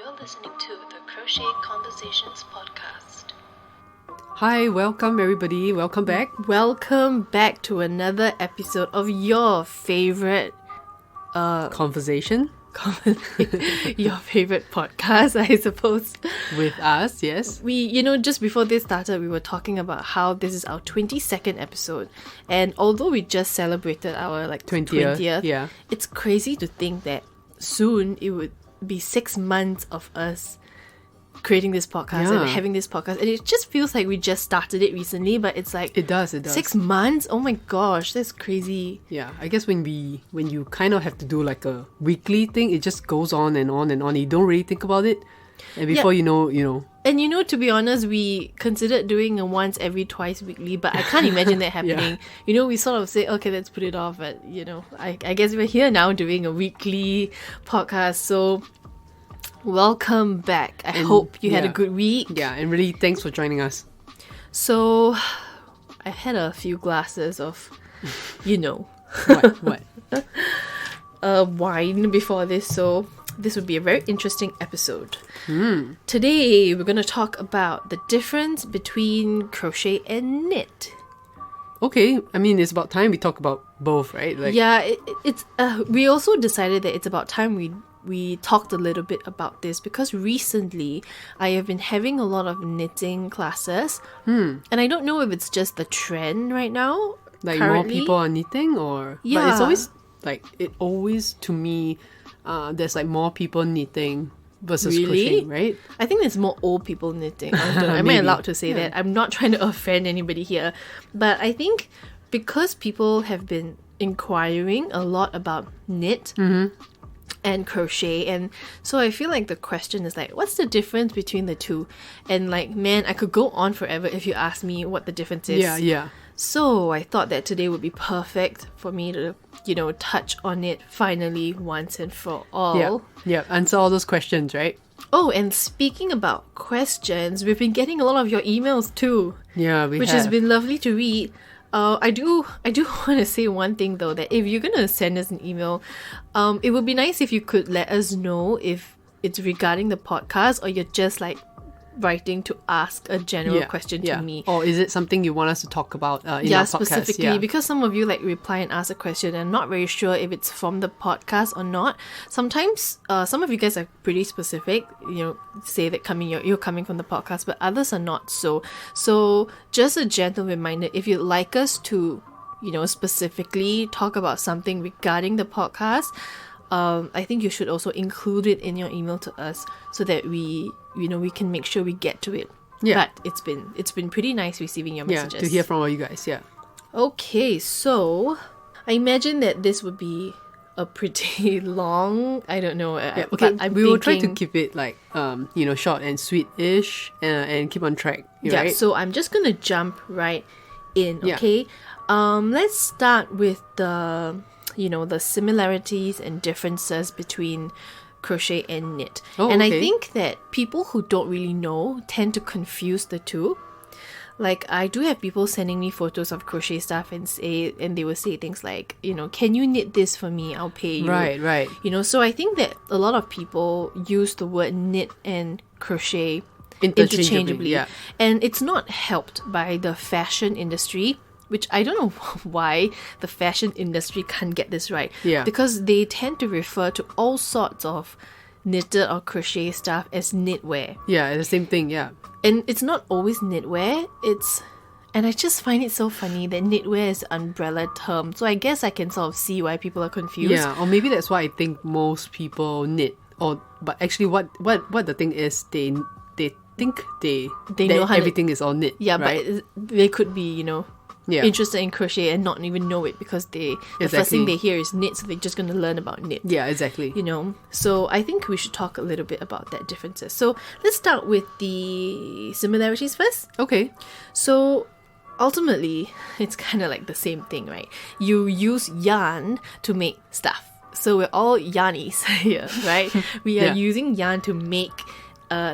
You're listening to the Crochet Conversations podcast. Hi, welcome everybody. Welcome back. Welcome back to another episode of your favorite Conversation your favorite podcast, I suppose. with us, yes. We, just before this started, we were talking about how this is our 22nd episode. And although we just celebrated our 20th, yeah. it's crazy to think that soon it would be 6 months of us creating this podcast and having this podcast. And it just feels like we just started it recently, but it's like... It does. 6 months? Oh my gosh, that's crazy. Yeah, I guess when you kind of have to do like a weekly thing, it just goes on and on and on. You don't really think about it. And before you know... And to be honest, we considered doing a once every twice weekly, but I can't imagine that happening. We sort of say, okay, let's put it off. But, I guess we're here now doing a weekly podcast. So welcome back. I hope you had a good week. Yeah, and really thanks for joining us. So I had a few glasses of, What? wine before this. So this would be a very interesting episode. Today, we're going to talk about the difference between crochet and knit. Okay, I mean, it's about time we talk about both, right? It's we also decided that it's about time we talked a little bit about this because recently I have been having a lot of knitting classes. And I don't know if it's just the trend right now. Like currently. more people are knitting or... Yeah. But it's always, to me, there's like more people knitting versus crocheting, right? I think there's more old people knitting. I don't know. Am I allowed to say that? I'm not trying to offend anybody here. But I think because people have been inquiring a lot about knit and crochet, and so I feel like the question is like, what's the difference between the two? And man, I could go on forever if you ask me what the difference is. Yeah. So I thought that today would be perfect for me to, touch on it finally once and for all. Yeah. Answer all those questions, right? Oh, and speaking about questions, we've been getting a lot of your emails too. Yeah, which has been lovely to read. I do want to say one thing though, that if you're gonna send us an email, it would be nice if you could let us know if it's regarding the podcast or you're just writing to ask a general question to me. Or is it something you want us to talk about in our podcast? Specifically, because some of you reply and ask a question and I'm not very sure if it's from the podcast or not. Sometimes some of you guys are pretty specific, say that you're coming from the podcast, but others are not so. So just a gentle reminder, if you'd like us to, specifically talk about something regarding the podcast, I think you should also include it in your email to us so that we can make sure we get to it. Yeah. But it's been pretty nice receiving your messages. Yeah, to hear from all you guys, yeah. Okay, so I imagine that this would be a pretty long, I don't know. Okay, we will try to keep it short and sweet-ish and keep on track. Right? So I'm just going to jump right in, okay? Let's start with the similarities and differences between crochet and knit. And I think that people who don't really know tend to confuse the two. I do have people sending me photos of crochet stuff and they will say things like, can you knit this for me? I'll pay you. Right. So I think that a lot of people use the word knit and crochet interchangeably. Yeah. And it's not helped by the fashion industry, which I don't know why the fashion industry can't get this right. Yeah. Because they tend to refer to all sorts of knitted or crochet stuff as knitwear. Yeah, the same thing, yeah. And it's not always knitwear. And I just find it so funny that knitwear is an umbrella term. So I guess I can sort of see why people are confused. Yeah, or maybe that's why I think most people knit. But actually what the thing is, they think they know how everything is all knit. Yeah, right? But they could be, interested in crochet and not even know it because the first thing they hear is knit, so they're just going to learn about knit. Yeah, exactly. So I think we should talk a little bit about that differences. So let's start with the similarities first. Okay. So ultimately, it's kind of like the same thing, right? You use yarn to make stuff. So we're all yarnies here, right? We are using yarn to make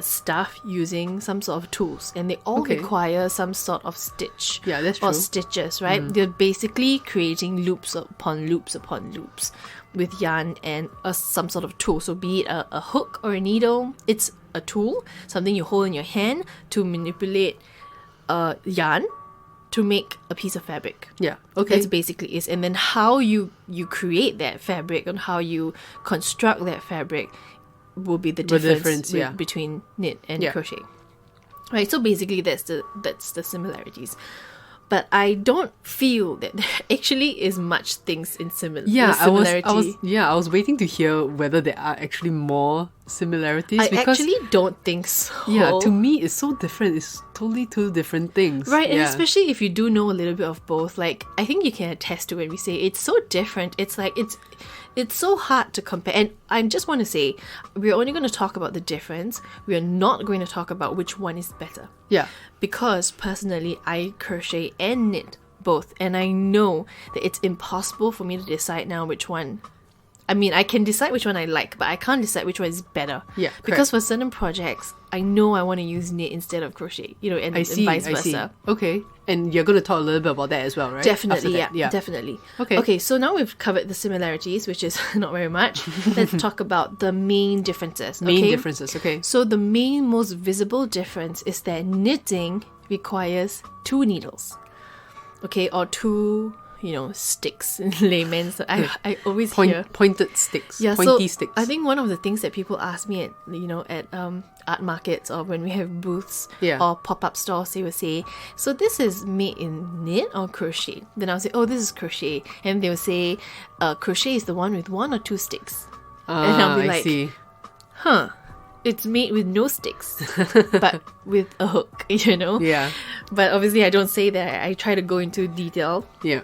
stuff using some sort of tools, and they all require some sort of stitch. Yeah, that's true. Or stitches, right? They're basically creating loops upon loops upon loops with yarn and some sort of tool. So be it a hook or a needle, it's a tool, something you hold in your hand to manipulate yarn to make a piece of fabric. Yeah, okay. That's basically it. And then how you create that fabric and how you construct that fabric will be the difference between knit and crochet. Right, so basically that's the similarities. But I don't feel that there actually is much things in similarity. I was waiting to hear whether there are actually more similarities. I actually don't think so. Yeah, to me it's so different. It's totally two different things. Right, and especially if you do know a little bit of both, like I think you can attest to when we say it's so different. It's like it's so hard to compare. And I just want to say, we're only going to talk about the difference. We are not going to talk about which one is better. Yeah. Because personally, I crochet and knit both. And I know that it's impossible for me to decide now which one. I mean, I can decide which one I like, but I can't decide which one is better. Yeah, because for certain projects, I know I want to use knit instead of crochet, and vice versa. Okay. And you're going to talk a little bit about that as well, right? Definitely, yeah, definitely. Okay, so now we've covered the similarities, which is not very much. Let's talk about the main differences. Okay. So the main, most visible difference is that knitting requires 2 needles. Okay, or 2... sticks in layman's. I always hear pointed sticks. Yeah, pointy so sticks. I think one of the things that people ask me at art markets or when we have booths or pop-up stores, they will say, so this is made in knit or crochet? Then I'll say, oh, this is crochet. And they will say, crochet is the one with 1 or 2 sticks. And I'll be like, see. Huh. It's made with no sticks, but with a hook, Yeah. But obviously I don't say that. I try to go into detail. Yeah.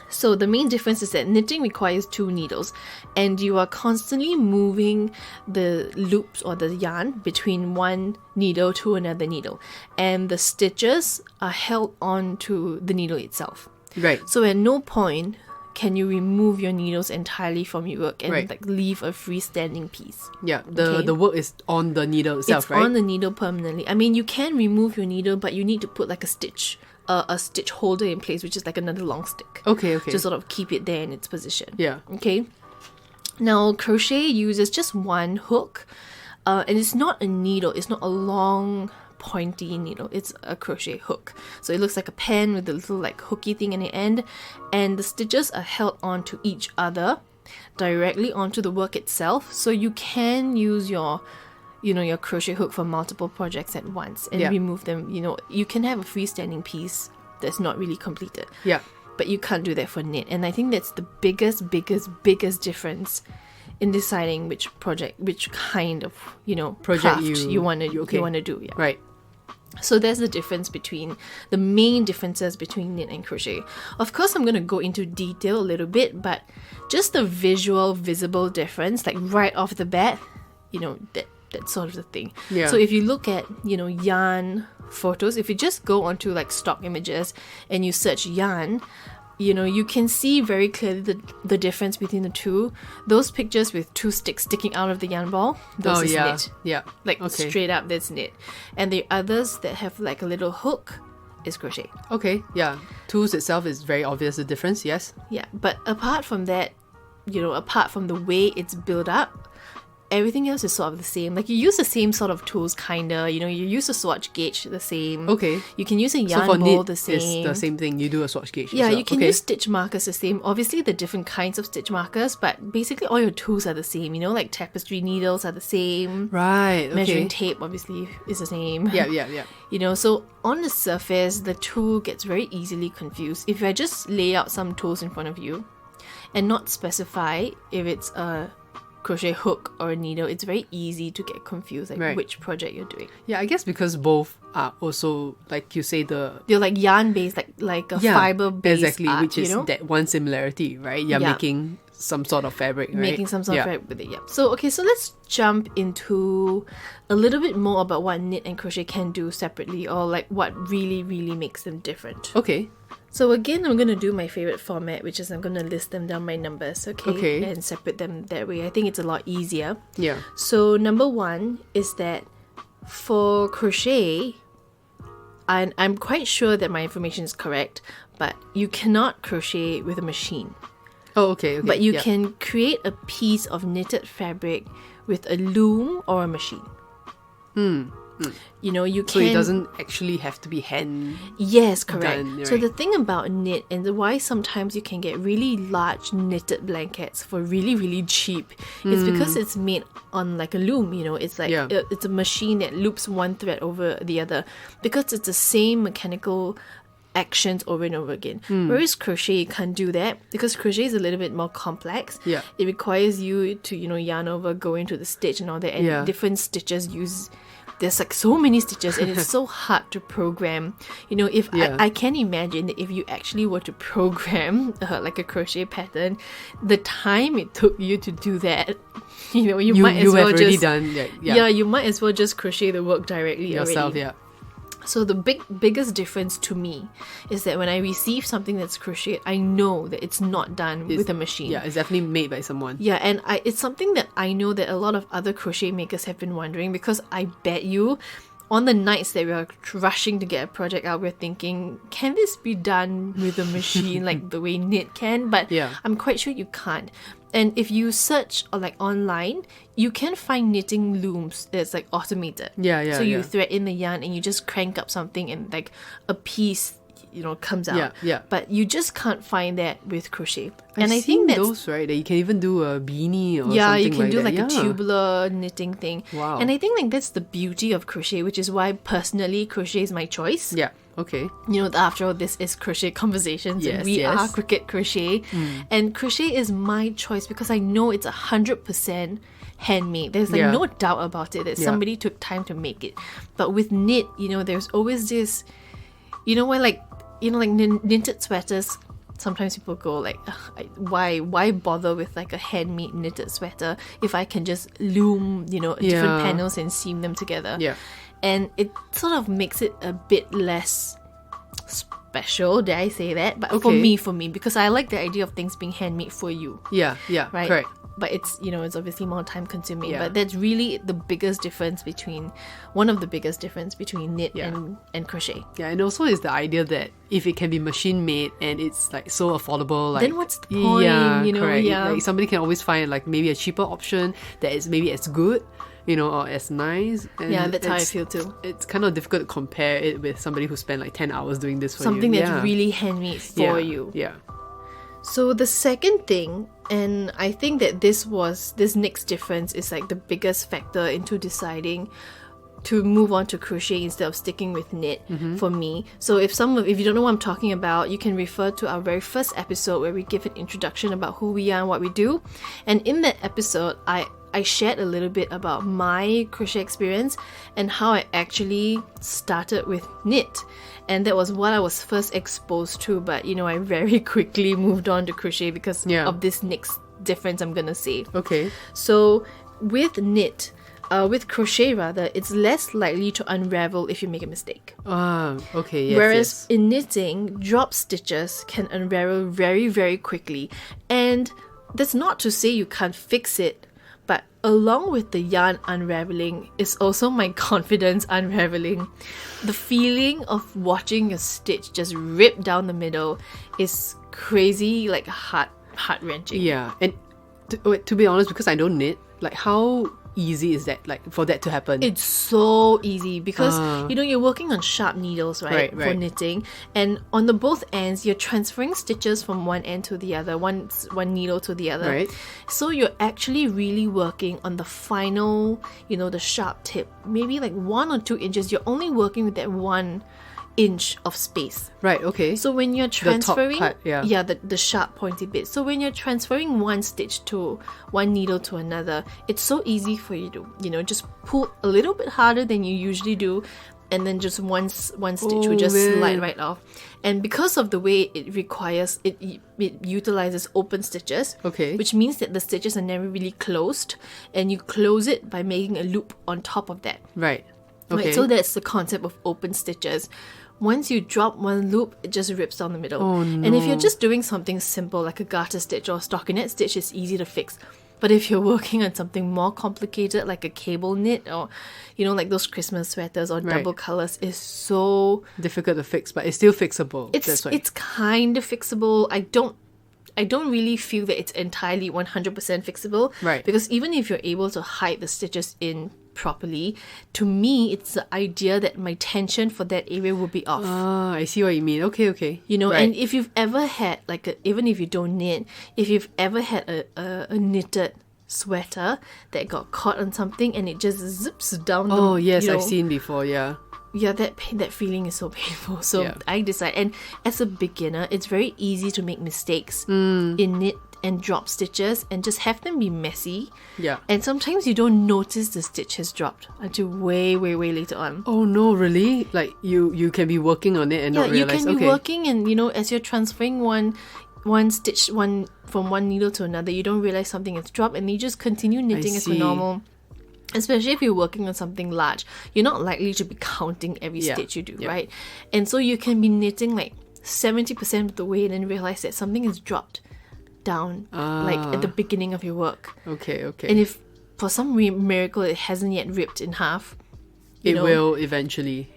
So the main difference is that knitting requires 2 needles, and you are constantly moving the loops or the yarn between one needle to another needle, and the stitches are held on to the needle itself. Right. So at no point can you remove your needles entirely from your work and leave a freestanding piece. Yeah, the work is on the needle itself, right? It's on the needle permanently. I mean, you can remove your needle, but you need to put like a stitch holder in place, which is like another long stick. Okay. To sort of keep it there in its position. Yeah. Okay. Now, crochet uses just one hook, and it's not a needle. It's not a long, pointy needle. It's a crochet hook. So it looks like a pen with a little like hooky thing in the end, and the stitches are held onto each other directly onto the work itself. So you can use your crochet hook for multiple projects at once and remove them. You can have a freestanding piece that's not really completed. Yeah. But you can't do that for knit. And I think that's the biggest difference in deciding which kind of, project craft you want to do. Yeah. Right. So there's the main differences between knit and crochet. Of course, I'm going to go into detail a little bit, but just the visible difference, like right off the bat, that sort of the thing. Yeah. So if you look at, yarn photos, if you just go onto like stock images and you search yarn, you can see very clearly the difference between the two. Those pictures with 2 sticks sticking out of the yarn ball, those is knit. Yeah. Like straight up, that's knit. And the others that have like a little hook is crochet. Okay, yeah. Tools itself is very obvious the difference, yes. Yeah, but apart from that, apart from the way it's built up, everything else is sort of the same. Like you use the same sort of tools, kinda. You use a swatch gauge the same. Okay. You can use a yarn so for ball knit, the same. It's the same thing. You do a swatch gauge. Yeah, yourself. you can use stitch markers the same. Obviously, the different kinds of stitch markers, but basically all your tools are the same. Like tapestry needles are the same. Right. Okay. Measuring tape obviously is the same. Yeah. So on the surface, the tool gets very easily confused. If I just lay out some tools in front of you and not specify if it's a crochet hook or a needle, it's very easy to get confused which project you're doing. Yeah, I guess because both are also, like you say, they're like yarn based, like a fiber based exactly art, which is that one similarity, right? You're making some sort of fabric, right? Making some sort of fabric with it, yeah. So let's jump into a little bit more about what knit and crochet can do separately, or like what really makes them different. Okay. So again, I'm going to do my favorite format, which is I'm going to list them down by numbers, okay? And separate them that way. I think it's a lot easier. Yeah. So number 1 is that for crochet, and I'm quite sure that my information is correct, but you cannot crochet with a machine. Oh, okay. But you can create a piece of knitted fabric with a loom or a machine. You know, you can... So it doesn't actually have to be hand... Yes, correct. done, right? So the thing about knit, and why sometimes you can get really large knitted blankets for really, really cheap, is because it's made on like a loom, you know. It's like, it's a machine that loops one thread over the other, because it's the same mechanical actions over and over again. Whereas crochet, you can't do that, because crochet is a little bit more complex. Yeah. It requires you to, you know, yarn over, go into the stitch and all that, and different stitches use... There's like so many stitches, and it's so hard to program. You know, if I can imagine that if you actually were to program like a crochet pattern, the time it took you to do that, you know, you might as well just done. You might as well just crochet the work directly yourself. already. So the biggest difference to me is that when I receive something that's crocheted, I know that it's not done with a machine. Yeah, it's definitely made by someone. Yeah, and it's something that I know that a lot of other crochet makers have been wondering, because I bet you on the nights that we are rushing to get a project out, we're thinking, can this be done with a machine like the way knit can? But I'm quite sure you can't. And if you search like online, you can find knitting looms that's like automated. So you thread in the yarn and you just crank up something, and like a piece, you know, comes out. But you just can't find that with crochet. I think that's those, right? That you can even do a beanie or something like that. Yeah, you can do like a tubular knitting thing. Wow. And I think like that's the beauty of crochet, which is why personally crochet is my choice. Yeah. Okay. You know, after all, this is Crochet Conversations, and we are Cricket Crochet. And crochet is my choice because I know it's 100% handmade. There's like no doubt about it that somebody took time to make it. But with knit, you know, there's always this, you know, where like, you know, like knitted sweaters, sometimes people go like, why bother with like a handmade knitted sweater if I can just loom, you know, different panels and seam them together. And it sort of makes it a bit less special, dare I say that? But for me, because I like the idea of things being handmade for you. Right? Correct. But it's, you know, it's obviously more time consuming. But that's really the biggest difference between, one of the biggest difference between knit and crochet. Yeah, and also is the idea that if it can be machine made and it's like so affordable, like, then what's the point? You know, correct. Like somebody can always find like maybe a cheaper option that is maybe as good, you know, or as nice. And that's how I feel too. It's kind of difficult to compare it with somebody who spent like 10 hours doing this for something you. Something that's really handmade for you. Yeah. So the second thing, and I think that this next difference is like the biggest factor into deciding to move on to crochet instead of sticking with knit for me. So if you don't know what I'm talking about, you can refer to our very first episode where we give an introduction about who we are and what we do. And in that episode, I shared a little bit about my crochet experience and how I actually started with knit. And that was what I was first exposed to, but you know, I very quickly moved on to crochet because of this next difference I'm gonna say. Okay. So with crochet rather, it's less likely to unravel if you make a mistake. Okay, yes. Whereas in knitting, drop stitches can unravel very, very quickly. And that's not to say you can't fix it, but along with the yarn unraveling is also my confidence unraveling. The feeling of watching a stitch just rip down the middle is crazy, like heart-wrenching. Yeah, and to be honest, because I don't knit, like how easy is that, like for that to happen? It's so easy because you know, you're working on sharp needles, right, for knitting, and on the both ends you're transferring stitches from one end to the other, one needle to the other, right? So you're actually really working on the final, you know, the sharp tip, maybe like 1 or 2 inches. You're only working with that 1 inch of space. Right, okay. So when you're transferring the top part, the sharp pointy bit. So when you're transferring one stitch to one needle to another, it's so easy for you to, you know, just pull a little bit harder than you usually do, and then just one stitch will just slide right off. And because of the way it requires, it utilizes open stitches, which means that the stitches are never really closed, and you close it by making a loop on top of that. Right. Okay. Right, so that's the concept of open stitches. Once you drop one loop, it just rips down the middle. Oh, no. And if you're just doing something simple like a garter stitch or a stockinette stitch, it's easy to fix. But if you're working on something more complicated, like a cable knit or, like those Christmas sweaters or double colors, is so difficult to fix, but it's still fixable. It's kind of fixable. I don't really feel that it's entirely 100% fixable. Right. Because even if you're able to hide the stitches in properly, to me, it's the idea that my tension for that area will be off. Ah, I see what you mean. Okay. Right. And if you've ever had, even if you don't knit, if you've ever had a knitted sweater that got caught on something and it just zips down. Oh, yes, I've seen before, yeah. Yeah, that feeling is so painful. So I decide, and as a beginner, it's very easy to make mistakes in knit and drop stitches and just have them be messy. Yeah. And sometimes you don't notice the stitch has dropped until way, way, way later on. Oh no, really? Like you can be working on it and not realize. You can be working, and as you're transferring one stitch from one needle to another, you don't realize something has dropped, and you just continue knitting as per normal. Especially if you're working on something large, you're not likely to be counting every stitch you do, right? And so you can be knitting like 70% of the way and then realize that something is dropped down, like at the beginning of your work. Okay. And if for some miracle it hasn't yet ripped in half, it will eventually.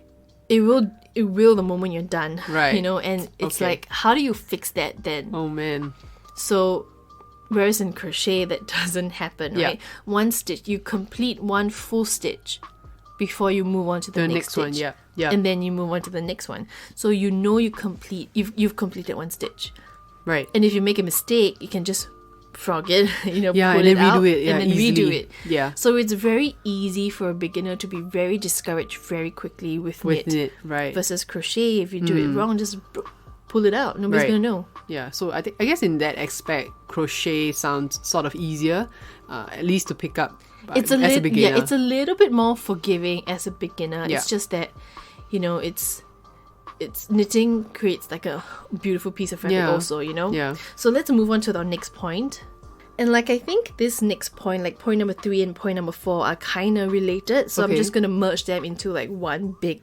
It will the moment you're done, right? And it's like, how do you fix that then? Oh man. So whereas in crochet that doesn't happen, right? One stitch, you complete one full stitch before you move on to the next stitch. One, yeah. And then you move on to the next one. So you've completed one stitch. Right. And if you make a mistake, you can just frog it, pull and it then out, redo it, and then easily. redo it. Yeah. So it's very easy for a beginner to be very discouraged very quickly with knit. Right. Versus crochet, if you do it wrong, just pull it out. Nobody's gonna know. Yeah. So I guess in that aspect, crochet sounds sort of easier, at least to pick up as a beginner. Yeah, it's a little bit more forgiving as a beginner. Yeah. It's just that, it's knitting creates like a beautiful piece of fabric also, Yeah. So let's move on to our next point. And I think this next point, like point number 3 and point number 4, are kind of related. So I'm just going to merge them into like one big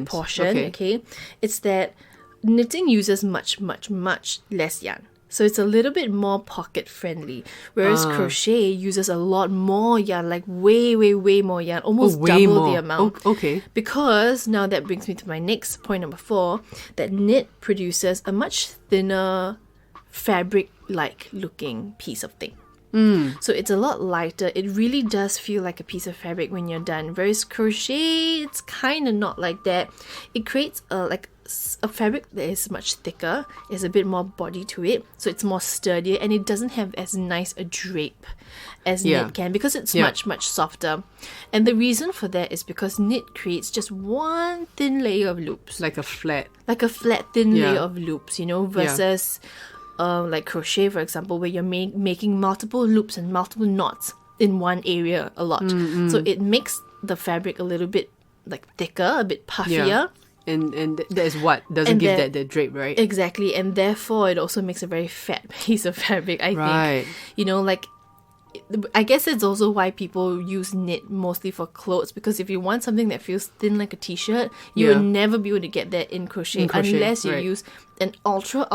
portion. Okay. It's that knitting uses much, much, much less yarn. So it's a little bit more pocket friendly. Whereas crochet uses a lot more yarn, like way, way, way more yarn, almost double the amount. Okay. Because now that brings me to my next point number 4, that knit produces a much thinner fabric-like looking piece of thing. So it's a lot lighter. It really does feel like a piece of fabric when you're done. Whereas crochet, it's kind of not like that. It creates a fabric that is much thicker. There's a bit more body to it, so it's more sturdier, and it doesn't have as nice a drape as knit can, because it's much, much softer. And the reason for that is because knit creates just one thin layer of loops, like a flat thin layer of loops, versus like crochet, for example, where you're making multiple loops and multiple knots in one area a lot. So it makes the fabric a little bit like thicker, a bit puffier. And that is what doesn't give that the drape, right? Exactly, and therefore it also makes a very fat piece of fabric, I think. I guess it's also why people use knit mostly for clothes, because if you want something that feels thin like a t-shirt, you would never be able to get that in crochet unless you use an ultra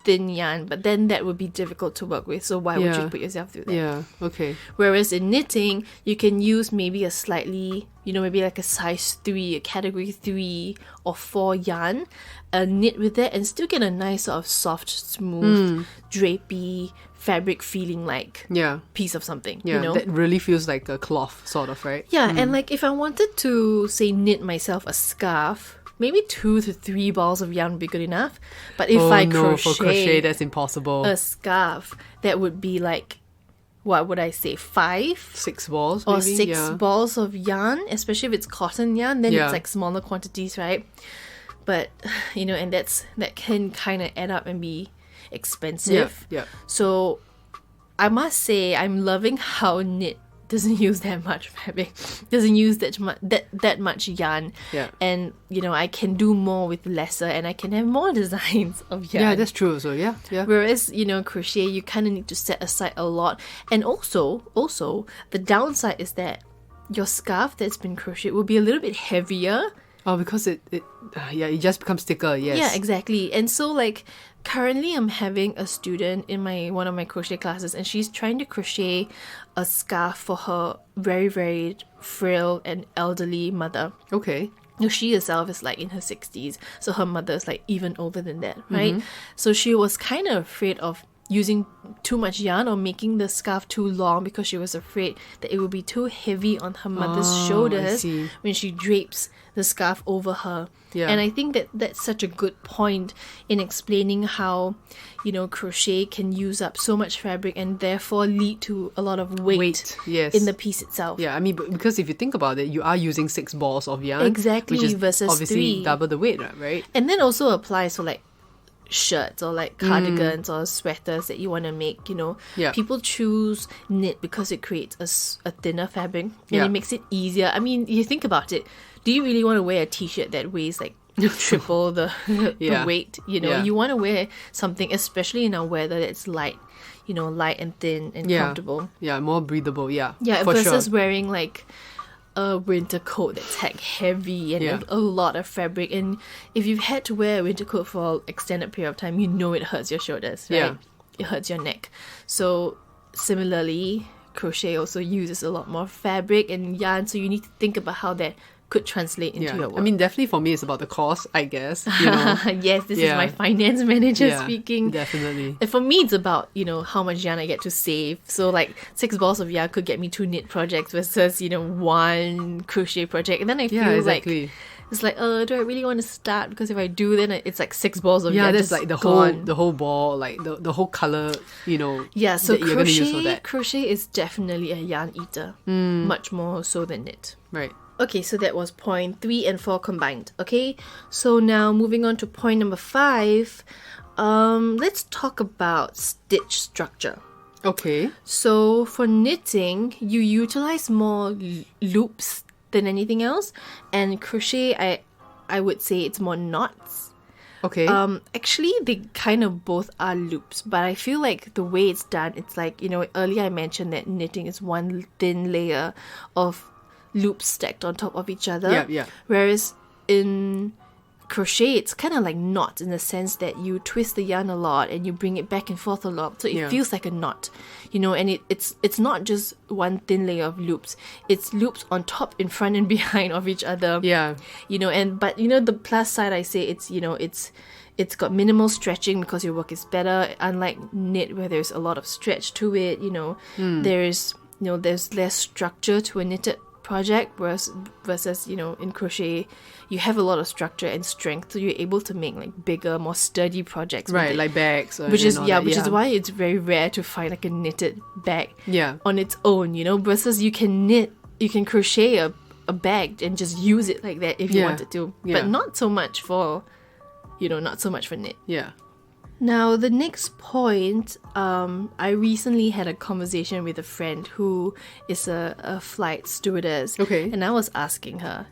thin yarn, but then that would be difficult to work with, so why would you put yourself through that? Yeah, okay. Whereas in knitting, you can use maybe a slightly, maybe like a size 3, a category 3 or 4 yarn, knit with it, and still get a nice sort of soft, smooth, drapey fabric feeling like piece of something. That really feels like a cloth sort of, right? And like if I wanted to say knit myself a scarf, maybe 2 to 3 balls of yarn would be good enough. But if for crochet, that's impossible. A scarf, that would be like, what would I say, 6 balls or maybe? 6 balls of yarn, especially if it's cotton yarn, then it's like smaller quantities, right? But and that can kind of add up and be expensive. So I must say, I'm loving how knit doesn't use that much fabric, doesn't use that much yarn, and I can do more with lesser, and I can have more designs of yarn. Yeah, that's true. So yeah. Whereas crochet, you kind of need to set aside a lot, and also the downside is that your scarf that's been crocheted will be a little bit heavier Oh, because it just becomes thicker. Yes. Yeah, exactly. And so like currently I'm having a student in one of my crochet classes, and she's trying to crochet a scarf for her very, very frail and elderly mother. Okay. She herself is like in her 60s, so her mother is like even older than that, right? So she was kind of afraid of using too much yarn or making the scarf too long because she was afraid that it would be too heavy on her mother's shoulders when she drapes the scarf over her. Yeah. And I think that that's such a good point in explaining how, you know, crochet can use up so much fabric and therefore lead to a lot of weight yes. in the piece itself. Yeah, I mean, because if you think about it, you are using 6 balls of yarn. Exactly, which is versus obviously 3. double the weight, right? And then also applies for like shirts or like cardigans or sweaters that you want to make, you know. Yeah. People choose knit because it creates a thinner fabric and Yeah. it makes it easier. I mean, you think about it, do you really want to wear a t-shirt that weighs like triple the weight? You know, you want to wear something, especially in our weather, that's light, you know, light and thin and comfortable. Yeah, more breathable. Yeah, for versus sure. wearing like a winter coat that's like heavy and a lot of fabric. And if you've had to wear a winter coat for an extended period of time, you know it hurts your shoulders, right? Yeah. It hurts your neck. So similarly, crochet also uses a lot more fabric and yarn, so you need to think about how that could translate into your work. I mean, definitely for me, it's about the cost, I guess. You know? Yes, this is my finance manager Yeah, speaking. definitely. And for me, it's about, you know, how much yarn I get to save. So like 6 balls of yarn could get me 2 knit projects versus, you know, 1 crochet project. And then I feel exactly. like it's like, do I really want to start? Because if I do, then it's like 6 balls of yarn. Yeah, that's just like the gone. whole ball, like the whole color, you know. Yeah, so that you're gonna use for that. crochet is definitely a yarn eater, much more so than knit. Right. Okay, so that was point 3 and 4 combined. Okay, so now moving on to point number 5. Let's talk about stitch structure. Okay. So for knitting, you utilize more loops than anything else, and crochet, I would say it's more knots. Okay. Actually, they kind of both are loops, but I feel like the way it's done, it's like, you know, earlier I mentioned that knitting is one thin layer of loops stacked on top of each other. Yeah. Whereas in crochet, it's kind of like knots in the sense that you twist the yarn a lot and you bring it back and forth a lot, so it feels like a knot, you know. And it's not just one thin layer of loops, it's loops on top, in front and behind of each other. Yeah. You know, but you know, the plus side, I say, it's, you know, it's got minimal stretching because your work is better, unlike knit where there's a lot of stretch to it, you know. There's less structure to a knitted project, versus, you know, in crochet you have a lot of structure and strength, so you're able to make like bigger, more sturdy projects, right? Like bags, which is why it's very rare to find like a knitted bag on its own, you know. Versus you can crochet a bag and just use it like that if you wanted to, but not so much for knit. Yeah. Now, the next point, I recently had a conversation with a friend who is a flight stewardess. Okay. And I was asking her,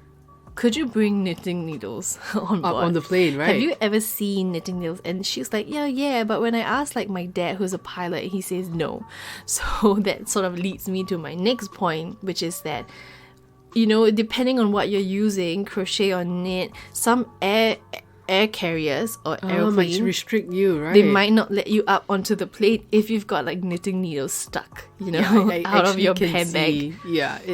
could you bring knitting needles on board? Up on the plane, right? Have you ever seen knitting needles? And she was like, yeah. But when I asked like my dad, who's a pilot, he says no. So that sort of leads me to my next point, which is that, you know, depending on what you're using, crochet or knit, some air carriers or airplanes might restrict you, right? They might not let you up onto the plane if you've got like knitting needles stuck, you know, out of your handbag.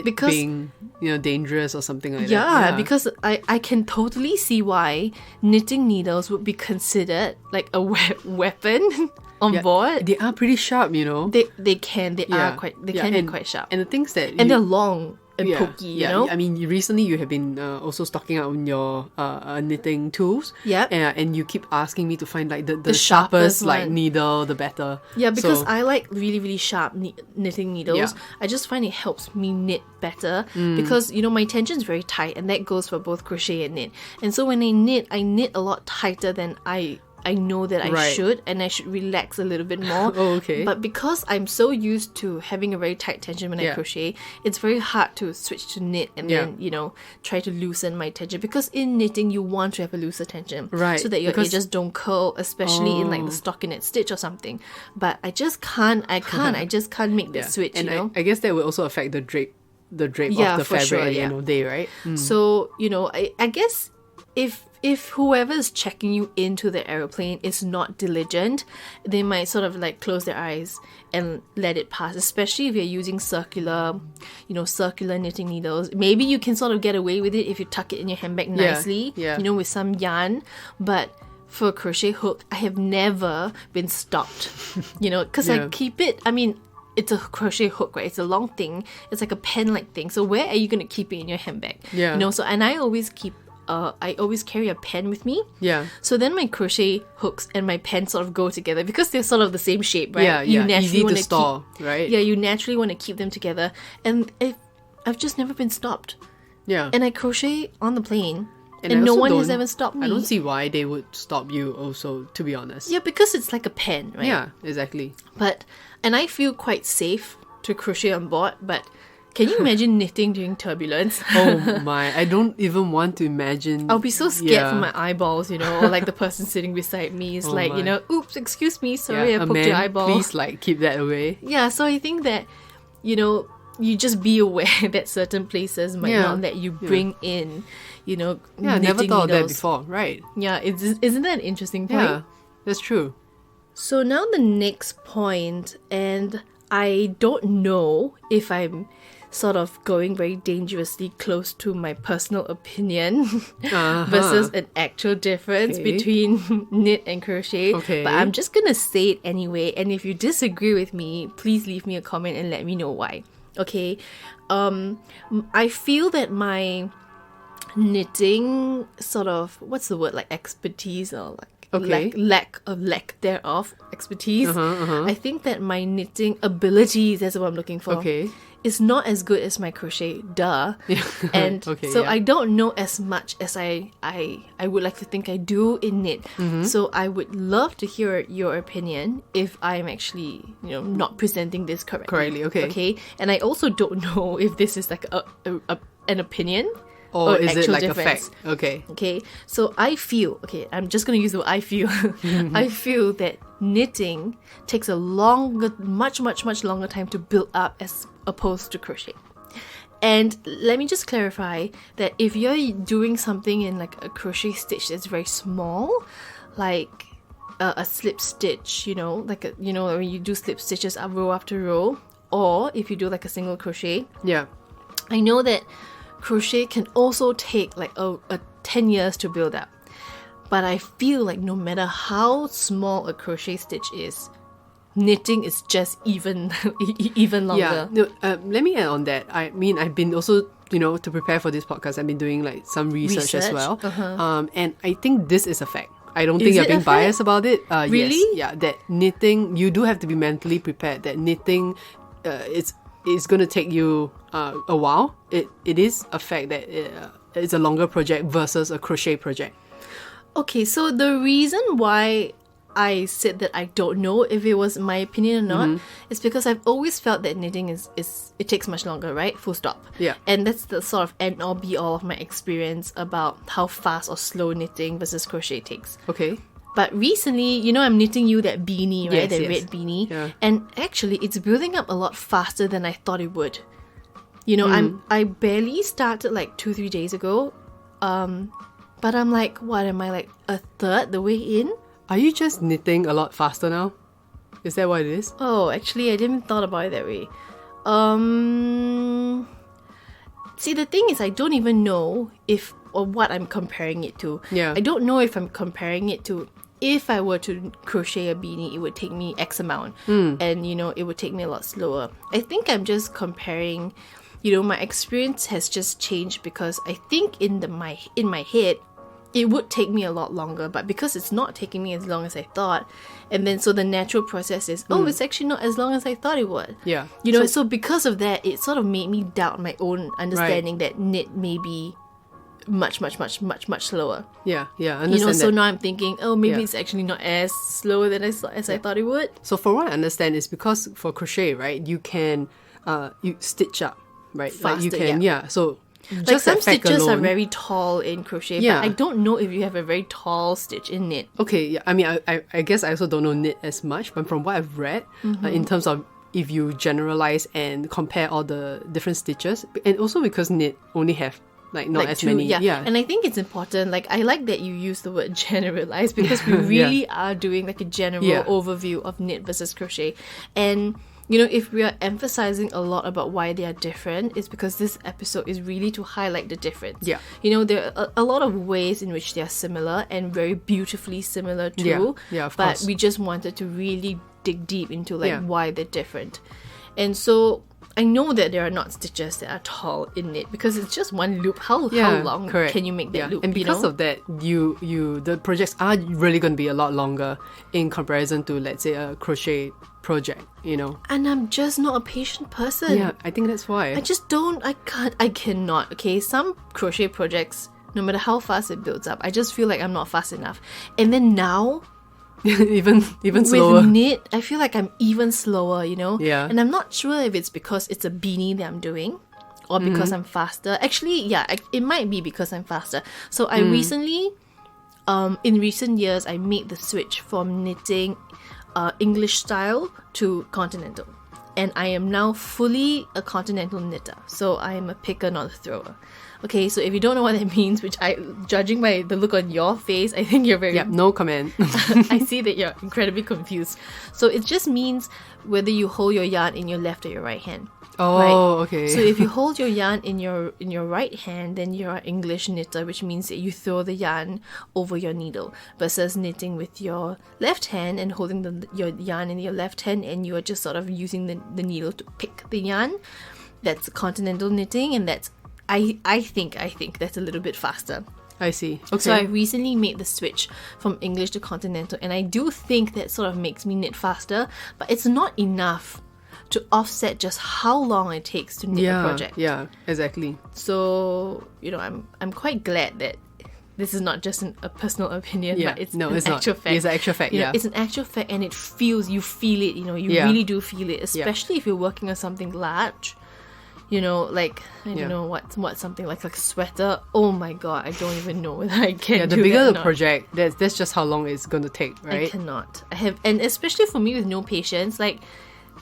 Because being, you know, dangerous or something like that. Yeah, because I can totally see why knitting needles would be considered like a weapon on board. They are pretty sharp, you know. They can be quite sharp. And the things that they're long and pokey, you know? I mean, recently you have been also stocking out on your knitting tools. Yeah. And you keep asking me to find like the sharpest like needle, the better. Yeah, because I like really, really sharp knitting needles. Yeah. I just find it helps me knit better because, you know, my tension is very tight, and that goes for both crochet and knit. And so when I knit a lot tighter than I know that I should, and I should relax a little bit more. Oh, okay. But because I'm so used to having a very tight tension when I crochet, it's very hard to switch to knit and then, you know, try to loosen my tension. Because in knitting, you want to have a looser tension. Right. So that your edges don't curl, especially in like the stockinette stitch or something. But I just can't make the switch, and you know? I guess that will also affect the drape the drape of the fabric sure, at the end of the day, right? So, I guess if whoever is checking you into the aeroplane is not diligent, they might sort of like close their eyes and let it pass, especially if you're using circular knitting needles. Maybe you can sort of get away with it if you tuck it in your handbag nicely, with some yarn. But for a crochet hook, I have never been stopped, because I keep it, it's a crochet hook, right? It's a long thing. It's like a pen-like thing. So where are you going to keep it in your handbag? Yeah. And I always keep I always carry a pen with me. Yeah. So then my crochet hooks and my pen sort of go together because they're sort of the same shape, right? Yeah, You naturally easy want to store, right? Yeah, you naturally want to keep them together. And I've just never been stopped. Yeah. And I crochet on the plane. And no one has ever stopped me. I don't see why they would stop you also, to be honest. Yeah, because it's like a pen, right? Yeah, exactly. And I feel quite safe to crochet on board, but can you imagine knitting during turbulence? Oh my, I don't even want to imagine. I'll be so scared for my eyeballs, or like the person sitting beside me is oops, excuse me, sorry, I poked your eyeball. Please keep that away. Yeah, so I think that, you just be aware that certain places might not let you bring in, Yeah, I never thought needles. of that before, right? Yeah, isn't that an interesting point? Yeah, that's true. So now the next point, and I don't know if I'm sort of going very dangerously close to my personal opinion versus an actual difference between knit and crochet. Okay. But I'm just gonna say it anyway, and if you disagree with me, please leave me a comment and let me know why. Okay. I feel that my knitting sort of, what's the word, like expertise or like lack thereof expertise. I think that my knitting abilities, that's what I'm looking for, is not as good as my crochet, and I don't know as much as I would like to think I do in knit. So I would love to hear your opinion if I'm actually not presenting this correctly. Okay, and I also don't know if this is like an opinion or is it like difference. a fact? Okay, so I feel, I'm just going to use the word I feel. I feel that knitting takes a much longer time to build up as opposed to crochet. And let me just clarify that if you're doing something in like a crochet stitch that's very small, like a slip stitch, when you do slip stitches up row after row, or if you do like a single crochet, I know that crochet can also take like a 10 years to build up. But I feel like no matter how small a crochet stitch is, knitting is just even longer. Yeah, let me add on that. I've been also, to prepare for this podcast, I've been doing like some research as well. And I think this is a fact. I don't think you're being biased about it. Really? Yes, yeah, that knitting, you do have to be mentally prepared that knitting it's going to take you a while. It is a fact that it's a longer project versus a crochet project. Okay, so the reason why I said that I don't know if it was my opinion or not is because I've always felt that knitting is it takes much longer, right? Full stop. Yeah. And that's the sort of end all be all of my experience about how fast or slow knitting versus crochet takes. Okay. But recently, I'm knitting you that beanie, right? Yes, red beanie. Yeah. And actually, it's building up a lot faster than I thought it would. I barely started like 2-3 days ago. But I'm like, what am I, like a third the way in? Are you just knitting a lot faster now? Is that what it is? Oh, actually, I didn't thought about it that way. See, the thing is, I don't even know if or what I'm comparing it to. Yeah. I don't know if I'm comparing it to, if I were to crochet a beanie, it would take me X amount. And, it would take me a lot slower. I think I'm just comparing, my experience has just changed because I think in my head, it would take me a lot longer, but because it's not taking me as long as I thought, and then so the natural process is, it's actually not as long as I thought it would. Yeah. So because of that, it sort of made me doubt my own understanding that knit may be much slower. Yeah, understand so that. now I'm thinking, maybe it's actually not as slow than I thought it would. So for what I understand is because for crochet, right, you can you stitch up, right? Faster, like you can, so like some stitches alone, are very tall in crochet, but I don't know if you have a very tall stitch in knit. Okay, yeah. I mean, I guess I also don't know knit as much, but from what I've read, in terms of if you generalize and compare all the different stitches, and also because knit only have like not as many. Yeah. And I think it's important. Like, I like that you use the word generalize, because we really are doing like a general overview of knit versus crochet. And you know, if we are emphasizing a lot about why they are different, it's because this episode is really to highlight the difference. Yeah. You know, there are a lot of ways in which they are similar and very beautifully similar too. Yeah, of but course. we just wanted to really dig deep into like why they're different. And so I know that there are not stitches that are tall in knit, because it's just one loop. How long can you make that loop? And because of that, the projects are really going to be a lot longer in comparison to, let's say, a crochet project, you know. And I'm just not a patient person. Yeah, I think that's why. I cannot. Okay, some crochet projects, no matter how fast it builds up, I just feel like I'm not fast enough. And then now, even slower. With knit, I feel like I'm even slower, you know? Yeah. And I'm not sure if it's because it's a beanie that I'm doing or because I'm faster. Actually, it might be because I'm faster. So I recently, in recent years, I made the switch from knitting English style to continental. And I am now fully a continental knitter. So I am a picker, not a thrower. Okay, so if you don't know what that means, which judging by the look on your face, I think you're very... Yeah, no comment. I see that you're incredibly confused. So it just means whether you hold your yarn in your left or your right hand. Oh, right? okay. So if you hold your yarn in your right hand, then you're an English knitter, which means that you throw the yarn over your needle, versus knitting with your left hand and holding your yarn in your left hand, and you are just sort of using the needle to pick the yarn. That's continental knitting, and that's I think that's a little bit faster. I see. Okay. So I recently made the switch from English to continental, and I do think that sort of makes me knit faster, but it's not enough to offset just how long it takes to knit a project. Yeah, exactly. So, you know, I'm quite glad that this is not just a personal opinion, but it's an actual fact. It's an actual fact, You know, it's an actual fact, and you feel it, you know, you really do feel it, especially if you're working on something large. You know, like, I don't know what something like a sweater. Oh my god, I don't even know whether I can the do bigger that the project, that's just how long it's going to take, right? I cannot. And especially for me with no patience, like,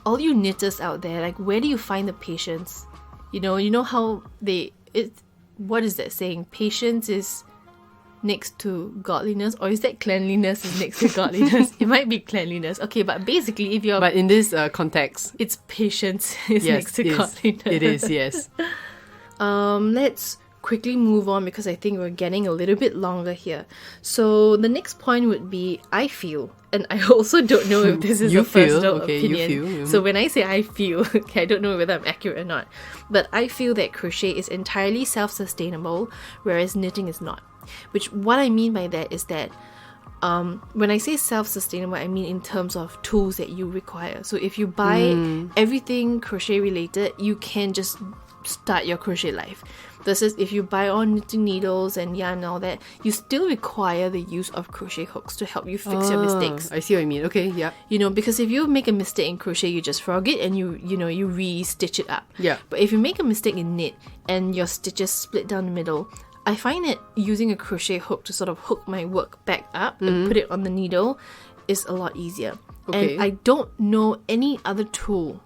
all you knitters out there, like, where do you find the patience? You know how what is that saying? Patience is next to godliness, or is that cleanliness is next to godliness? It might be cleanliness. Okay, but basically, if you're... But in this context... It's patience is next to godliness. It is, yes. Let's quickly move on, because I think we're getting a little bit longer here. So the next point would be, I feel, and I also don't know if this is a personal opinion. You feel. So when I say I feel, okay, I don't know whether I'm accurate or not, but I feel that crochet is entirely self-sustainable, whereas knitting is not. Which, what I mean by that is that when I say self-sustainable, I mean in terms of tools that you require. So if you buy everything crochet related, you can just start your crochet life. Versus if you buy all knitting needles and yarn and all that, you still require the use of crochet hooks to help you fix your mistakes. I see what you mean. Okay, yeah. You know, because if you make a mistake in crochet, you just frog it and you re-stitch it up. Yeah. But if you make a mistake in knit and your stitches split down the middle, I find that using a crochet hook to sort of hook my work back up and put it on the needle is a lot easier. Okay. And I don't know any other tool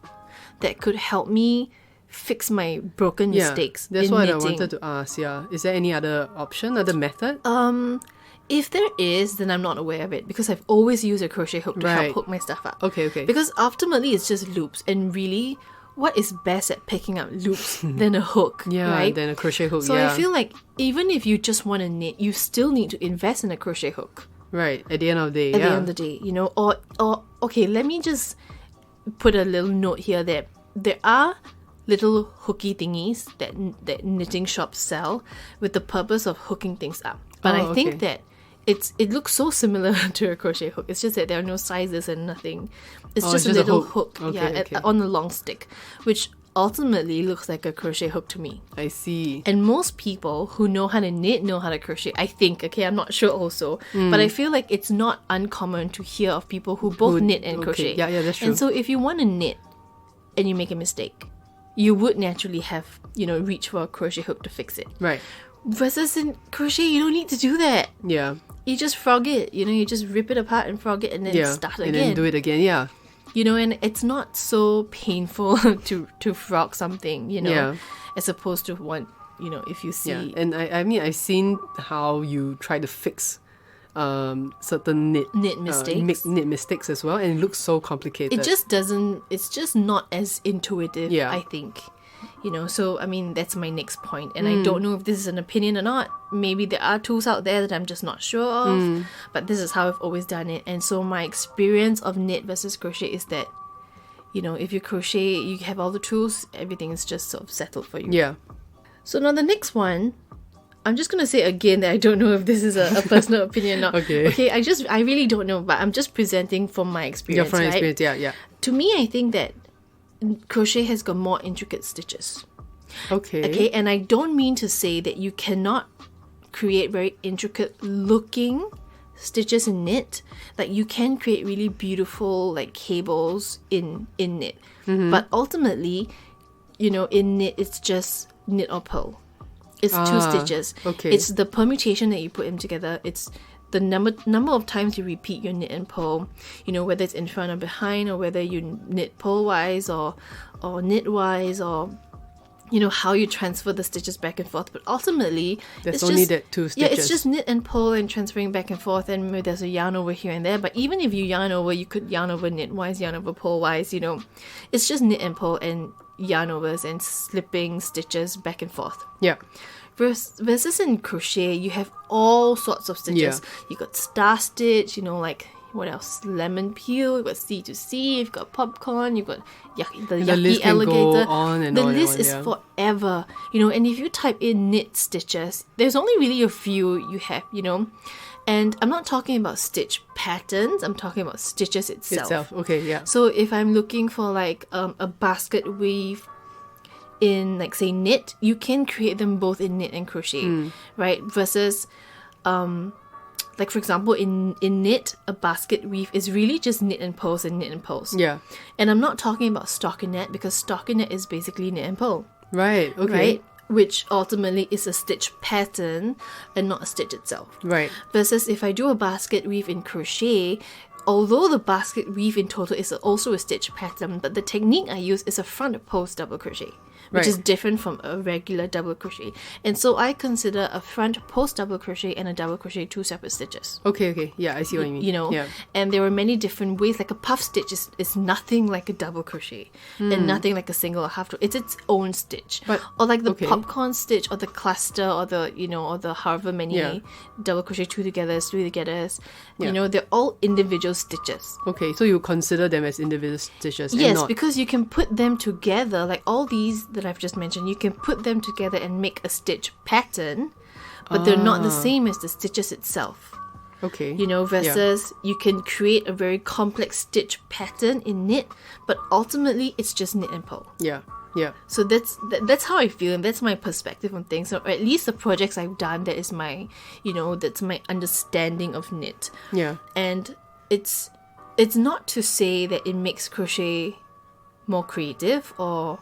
that could help me fix my broken mistakes. That's in what knitting. I wanted to ask. Yeah, is there any other option, other method? If there is, then I'm not aware of it, because I've always used a crochet hook to help hook my stuff up. Okay. Because ultimately it's just loops, and really, what is best at picking up loops than a hook? Right? Than a crochet hook. So I feel like even if you just want to knit, you still need to invest in a crochet hook. Right. At the end of the day. At the end of the day, you know, or okay, let me just put a little note here that there are little hooky thingies that knitting shops sell with the purpose of hooking things up. But I think that it looks so similar to a crochet hook. It's just that there are no sizes and nothing. It's just a little hook on a long stick, which ultimately looks like a crochet hook to me. I see. And most people who know how to knit know how to crochet, I think. Okay, I'm not sure also. But I feel like it's not uncommon to hear of people who both knit and crochet. Yeah, that's true. And so if you want to knit and you make a mistake, you would naturally have, reach for a crochet hook to fix it. Right. Versus in crochet, you don't need to do that. Yeah. You just frog it. You just rip it apart and frog it and then start again. And then do it again, yeah. you know, and it's not so painful to frog something, you know, Yeah. as opposed to one, you know, if you see. Yeah, and I mean, I've seen how you try to fix certain knit mistakes. knit mistakes as well, and it looks so complicated. It just doesn't, it's just not as intuitive, Yeah. I think. You know, so I mean, that's my next point. And I don't know if this is an opinion or not. Maybe there are tools out there that I'm just not sure of. But this is how I've always done it. And so my experience of knit versus crochet is that, you know, if you crochet, you have all the tools, everything is just sort of settled for you. Yeah. So now the next one, I'm just going to say again that I don't know if this is a personal opinion or not. Okay. I really don't know, but I'm just presenting from my experience, From right? experience, yeah. To me, I think that crochet has got more intricate stitches. Okay, and I don't mean to say that you cannot create very intricate looking stitches in knit. Like you can create really beautiful like cables in knit. But ultimately, you know, in knit it's just knit or purl. It's two stitches. Okay. It's the permutation that you put them together. It's the number of times you repeat your knit and purl, you know, whether it's in front or behind, or whether you knit purl-wise or knit-wise, or, you know, how you transfer the stitches back and forth. But ultimately, There's it's only just, that two yeah, stitches. it's just knit and purl and transferring back and forth, and maybe there's a yarn over here and there. But even if you yarn over, you could yarn over knit-wise, yarn over purl-wise, you know. It's just knit and purl and yarn overs and slipping stitches back and forth. Yeah. Versus in crochet, you have all sorts of stitches. Yeah. You got star stitch, you know, like what else? Lemon peel. You got C to C. You've got popcorn. You've got the The list yucky can alligator. go on and The on and list on, is yeah. forever, you know. And if you type in knit stitches, there's only really a few you have, you know. And I'm not talking about stitch patterns. I'm talking about stitches itself. Okay, yeah. So if I'm looking for like a basket weave in like say knit, you can create them both in knit and crochet, right? Versus like for example in knit, a basket weave is really just knit and purls and knit and purls. Yeah. And I'm not talking about stockinette, because stockinette is basically knit and purl, Right, okay. right? Which ultimately is a stitch pattern and not a stitch itself. Right. Versus if I do a basket weave in crochet, although the basket weave in total is also a stitch pattern, but the technique I use is a front post double crochet, which Right. is different from a regular double crochet. And so I consider a front post double crochet and a double crochet two separate stitches. Okay. Yeah, I see what you mean. You know, Yeah. and there are many different ways. Like a puff stitch is nothing like a double crochet, and nothing like a single or half. It's its own stitch. But- or like the okay. popcorn stitch, or the cluster, or the, you know, or the however many Yeah. double crochet two togethers, three togethers. Yeah. You know, they're all individual stitches. Okay, so you consider them as individual stitches and Yes, not... because you can put them together, like all these that I've just mentioned, you can put them together and make a stitch pattern, but they're not the same as the stitches itself. Okay. You know, versus you can create a very complex stitch pattern in knit, but ultimately it's just knit and purl. Yeah. So that's how I feel, and that's my perspective on things. So at least the projects I've done, that is my, you know, that's my understanding of knit. Yeah. And it's not to say that it makes crochet more creative or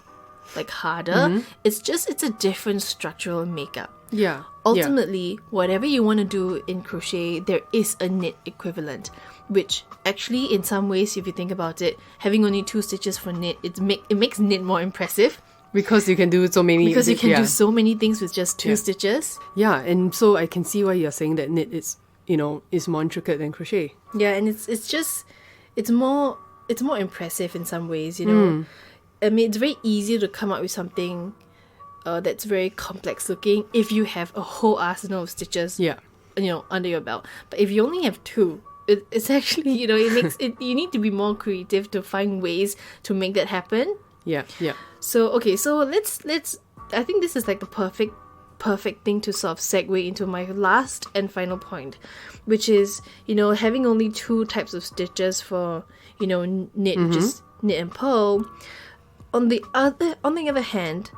like harder. It's a different structural makeup. Yeah. Ultimately, whatever you want to do in crochet, there is a knit equivalent, which actually in some ways, if you think about it, having only two stitches for knit, it makes knit more impressive, Because you can do so many... because you can yeah. do so many things with just two stitches. Yeah, and so I can see why you're saying that knit is, you know, is more intricate than crochet. Yeah, and it's more impressive in some ways, you know. I mean, it's very easy to come up with something that's very complex looking if you have a whole arsenal of stitches, Yeah. you know, under your belt. But if you only have two, it's actually, you know, it makes it. You need to be more creative to find ways to make that happen. Yeah. So okay, so let's. I think this is like the perfect thing to sort of segue into my last and final point, which is, you know, having only two types of stitches for, you know, knit, just knit and purl. On the other hand,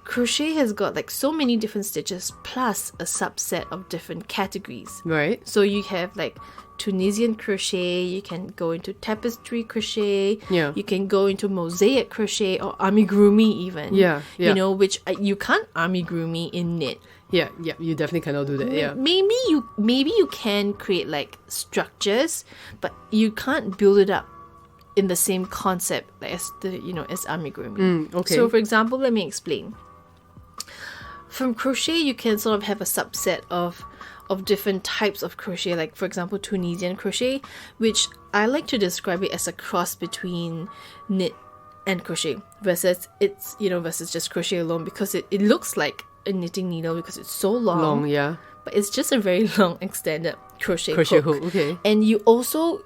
crochet has got like so many different stitches plus a subset of different categories. Right. So you have like Tunisian crochet, you can go into tapestry crochet, Yeah. you can go into mosaic crochet or amigurumi even. Yeah. You know, which you can't amigurumi in knit. Yeah. You definitely cannot do that. Yeah. Maybe you can create like structures, but you can't build it up in the same concept as as amigurumi. Okay. So for example, let me explain. From crochet, you can sort of have a subset of different types of crochet, like for example Tunisian crochet, which I like to describe it as a cross between knit and crochet versus just crochet alone, because it looks like a knitting needle because it's so long, yeah. but it's just a very long extended crochet Hook. Okay. And you also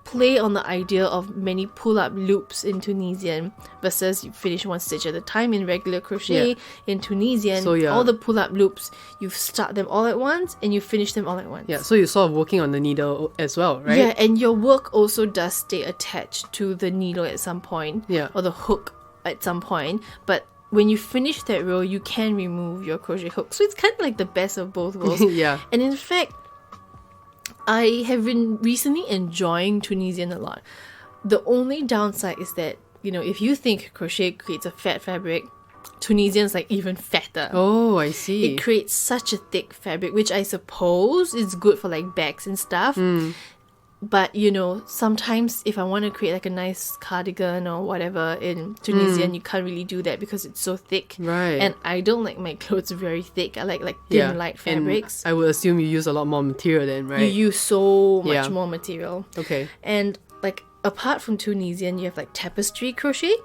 play on the idea of many pull-up loops in Tunisian versus you finish one stitch at a time in regular crochet. Yeah. In Tunisian, So, yeah. all the pull-up loops, you start them all at once and you finish them all at once. Yeah, so you're sort of working on the needle as well, right? Yeah, and your work also does stay attached to the needle at some point, Yeah. or the hook at some point, but when you finish that row, you can remove your crochet hook. So it's kind of like the best of both worlds. Yeah. And in fact, I have been recently enjoying Tunisian a lot. The only downside is that, if you think crochet creates a fat fabric, Tunisian's like even fatter. Oh, I see. It creates such a thick fabric, which I suppose is good for like bags and stuff. But sometimes if I want to create like a nice cardigan or whatever in Tunisian, you can't really do that because it's so thick. Right. And I don't like my clothes very thick. I like thin, light fabrics. And I would assume you use a lot more material then, right? You use so much Yeah. more material. Okay. And like apart from Tunisian, you have like tapestry crochet,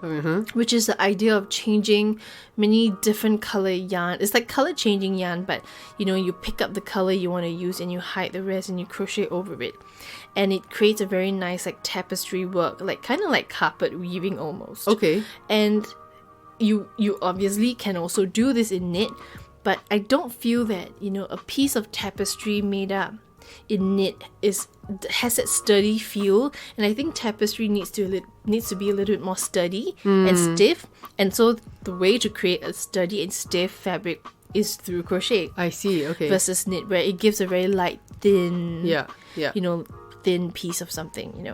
Mm-hmm. which is the idea of changing many different color yarn. It's like color changing yarn, but you pick up the color you want to use and you hide the rest and you crochet over it, and it creates a very nice like tapestry work, like kind of like carpet weaving almost. Okay. And you obviously can also do this in knit, but I don't feel that a piece of tapestry made up in knit has that sturdy feel, and I think tapestry needs to be a little bit more sturdy and stiff, and so the way to create a sturdy and stiff fabric is through crochet I see. Okay. versus knit, where it gives a very light, thin, Yeah. thin piece of something,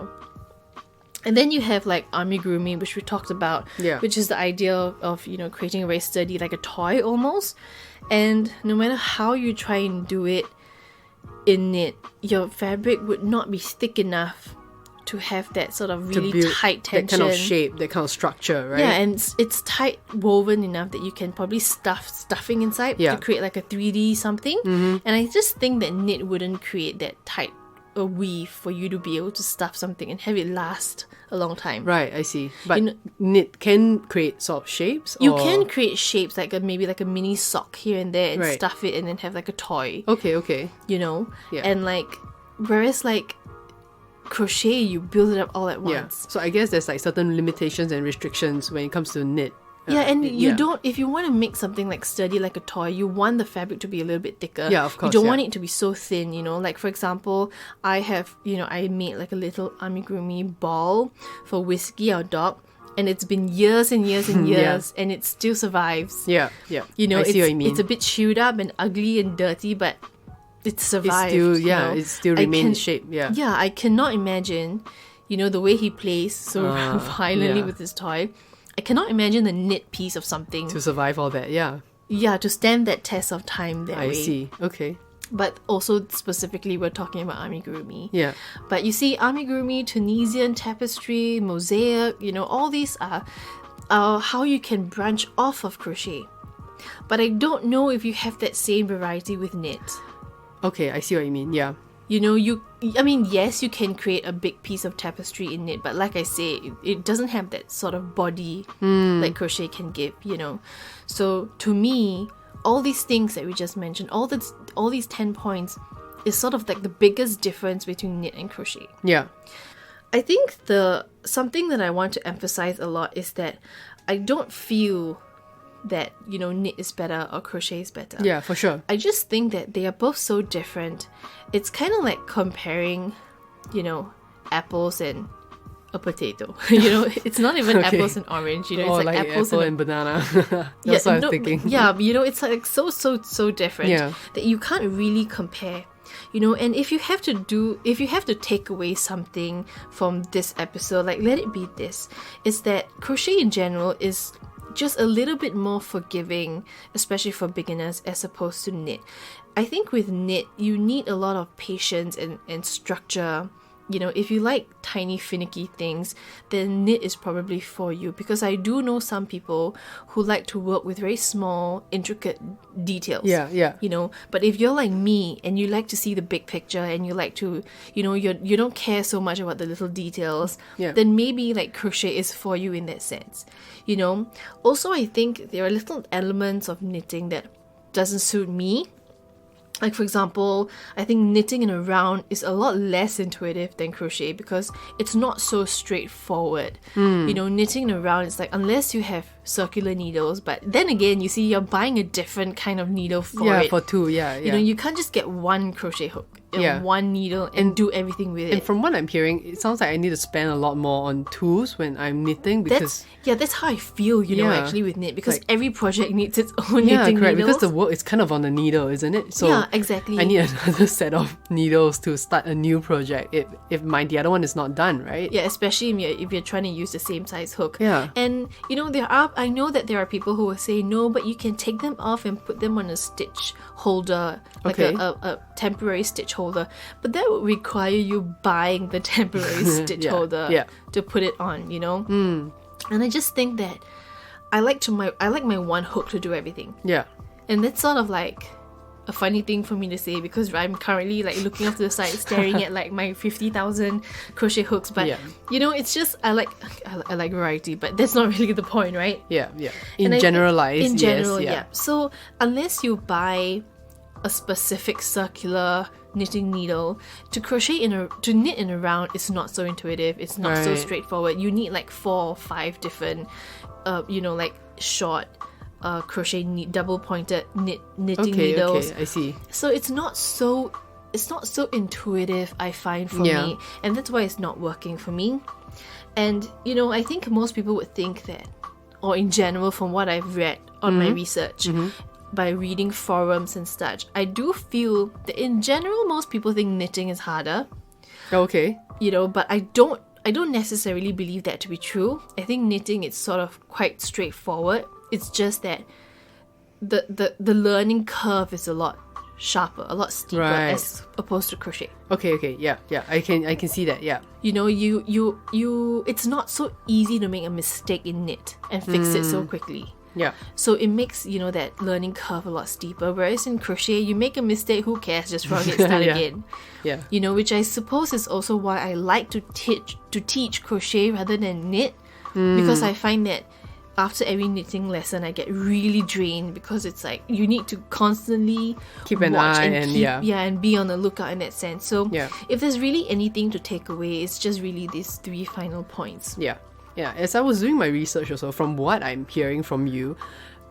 And then you have like amigurumi, which we talked about, Yeah. which is the idea of creating a very sturdy, like a toy almost. And no matter how you try and do it in knit, your fabric would not be thick enough to have that sort of really build tight that tension. kind of shape, that kind of structure, right? Yeah, and it's tight woven enough that you can probably stuffing inside Yeah. to create like a 3D something. And I just think that knit wouldn't create that tight a weave for you to be able to stuff something and have it last a long time. Right, I see. But knit can create sort of shapes? You or- can create shapes like maybe like a mini sock here and there and Right. stuff it and then have like a toy, Okay. Yeah. Yeah. And whereas crochet, you build it up all at Yeah. once. So I guess there's like certain limitations and restrictions when it comes to knit. Yeah, and you don't, if you want to make something like sturdy like a toy, you want the fabric to be a little bit thicker. Yeah, of course, You don't yeah. want it to be so thin, Like, for example, I have, I made like a little amigurumi ball for Whiskey, our dog, and it's been years and years and years, and it still survives. Yeah. I see what you mean. It's a bit chewed up and ugly and dirty, but it It's survived. still, you it still I remains can- in shape. Yeah. Yeah, I cannot imagine, the way he plays so violently yeah. with his toy. I cannot imagine the knit piece of something. To survive all that, yeah. Yeah, to stand that test of time that I way. see. Okay. But also specifically, we're talking about amigurumi. Yeah. But you see, amigurumi, Tunisian tapestry, mosaic, all these are how you can branch off of crochet. But I don't know if you have that same variety with knit. Okay, I see what you mean. Yeah. Yes, you can create a big piece of tapestry in knit, but like I say, it doesn't have that sort of body like crochet can give, So to me, all these things that we just mentioned, all these 10 points is sort of like the biggest difference between knit and crochet. Yeah. I think something that I want to emphasize a lot is that I don't feel that, knit is better or crochet is better. Yeah, for sure. I just think that they are both so different. It's kind of like comparing, apples and a potato. It's not even Okay. apples and orange. It's Or like apples apple and and banana. That's what I was thinking. Yeah, it's like so different Yeah. that you can't really compare. And if you have to take away something from this episode, like let it be this, is that crochet in general is just a little bit more forgiving, especially for beginners, as opposed to knit. I think with knit, you need a lot of patience and structure if you like tiny finicky things, then knit is probably for you, because I do know some people who like to work with very small, intricate details. Yeah. But if you're like me and you like to see the big picture and you like to, you don't care so much about the little details, then maybe like crochet is for you in that sense. Also, I think there are little elements of knitting that doesn't suit me. Like, for example, I think knitting in a round is a lot less intuitive than crochet because it's not so straightforward. Knitting in a round is like, unless you have circular needles, but then again, you see, you're buying a different kind of needle for it. For two, you can't just get one crochet hook and one needle and do everything with it. And from what I'm hearing, it sounds like I need to spend a lot more on tools when I'm knitting, because that's how I feel, actually, with knit, because every project needs its own knitting correct, needles. because the work is kind of on the needle, isn't it? So exactly. I need another set of needles to start a new project if the other one is not done, right? Yeah, especially if you're trying to use the same size hook. Yeah. And I know that there are people who will say no, but you can take them off and put them on a stitch holder, like a temporary stitch holder. But that would require you buying the temporary stitch holder to put it on, And I just think that I like my one hook to do everything. Yeah. And that's sort of like a funny thing for me to say, because I'm currently like looking off to the side staring at like my 50,000 crochet hooks, but it's just I like variety, but that's not really the point, right? In general, so unless you buy a specific circular knitting needle to knit in a round, it's not so intuitive, it's not so straightforward. You need like 4 or 5 different like short crochet double pointed knitting needles. I see. So it's not so intuitive, I find, for me, and that's why it's not working for me. And I think most people would think that, or in general, from what I've read on my research, by reading forums and such, I do feel that in general most people think knitting is harder. Okay. But I don't necessarily believe that to be true. I think knitting is sort of quite straightforward. It's just that the learning curve is a lot sharper, a lot steeper as opposed to crochet. Okay, yeah. I can see that, yeah. You it's not so easy to make a mistake in knit and fix it so quickly. Yeah. So it makes, that learning curve a lot steeper. Whereas in crochet, you make a mistake, who cares? Just run it, start again. Yeah. Which I suppose is also why I like to teach crochet rather than knit. Because I find that after every knitting lesson, I get really drained, because it's like you need to constantly keep an eye and be on the lookout in that sense. So if there's really anything to take away, it's just really these 3 final points. Yeah, as I was doing my research also, from what I'm hearing from you,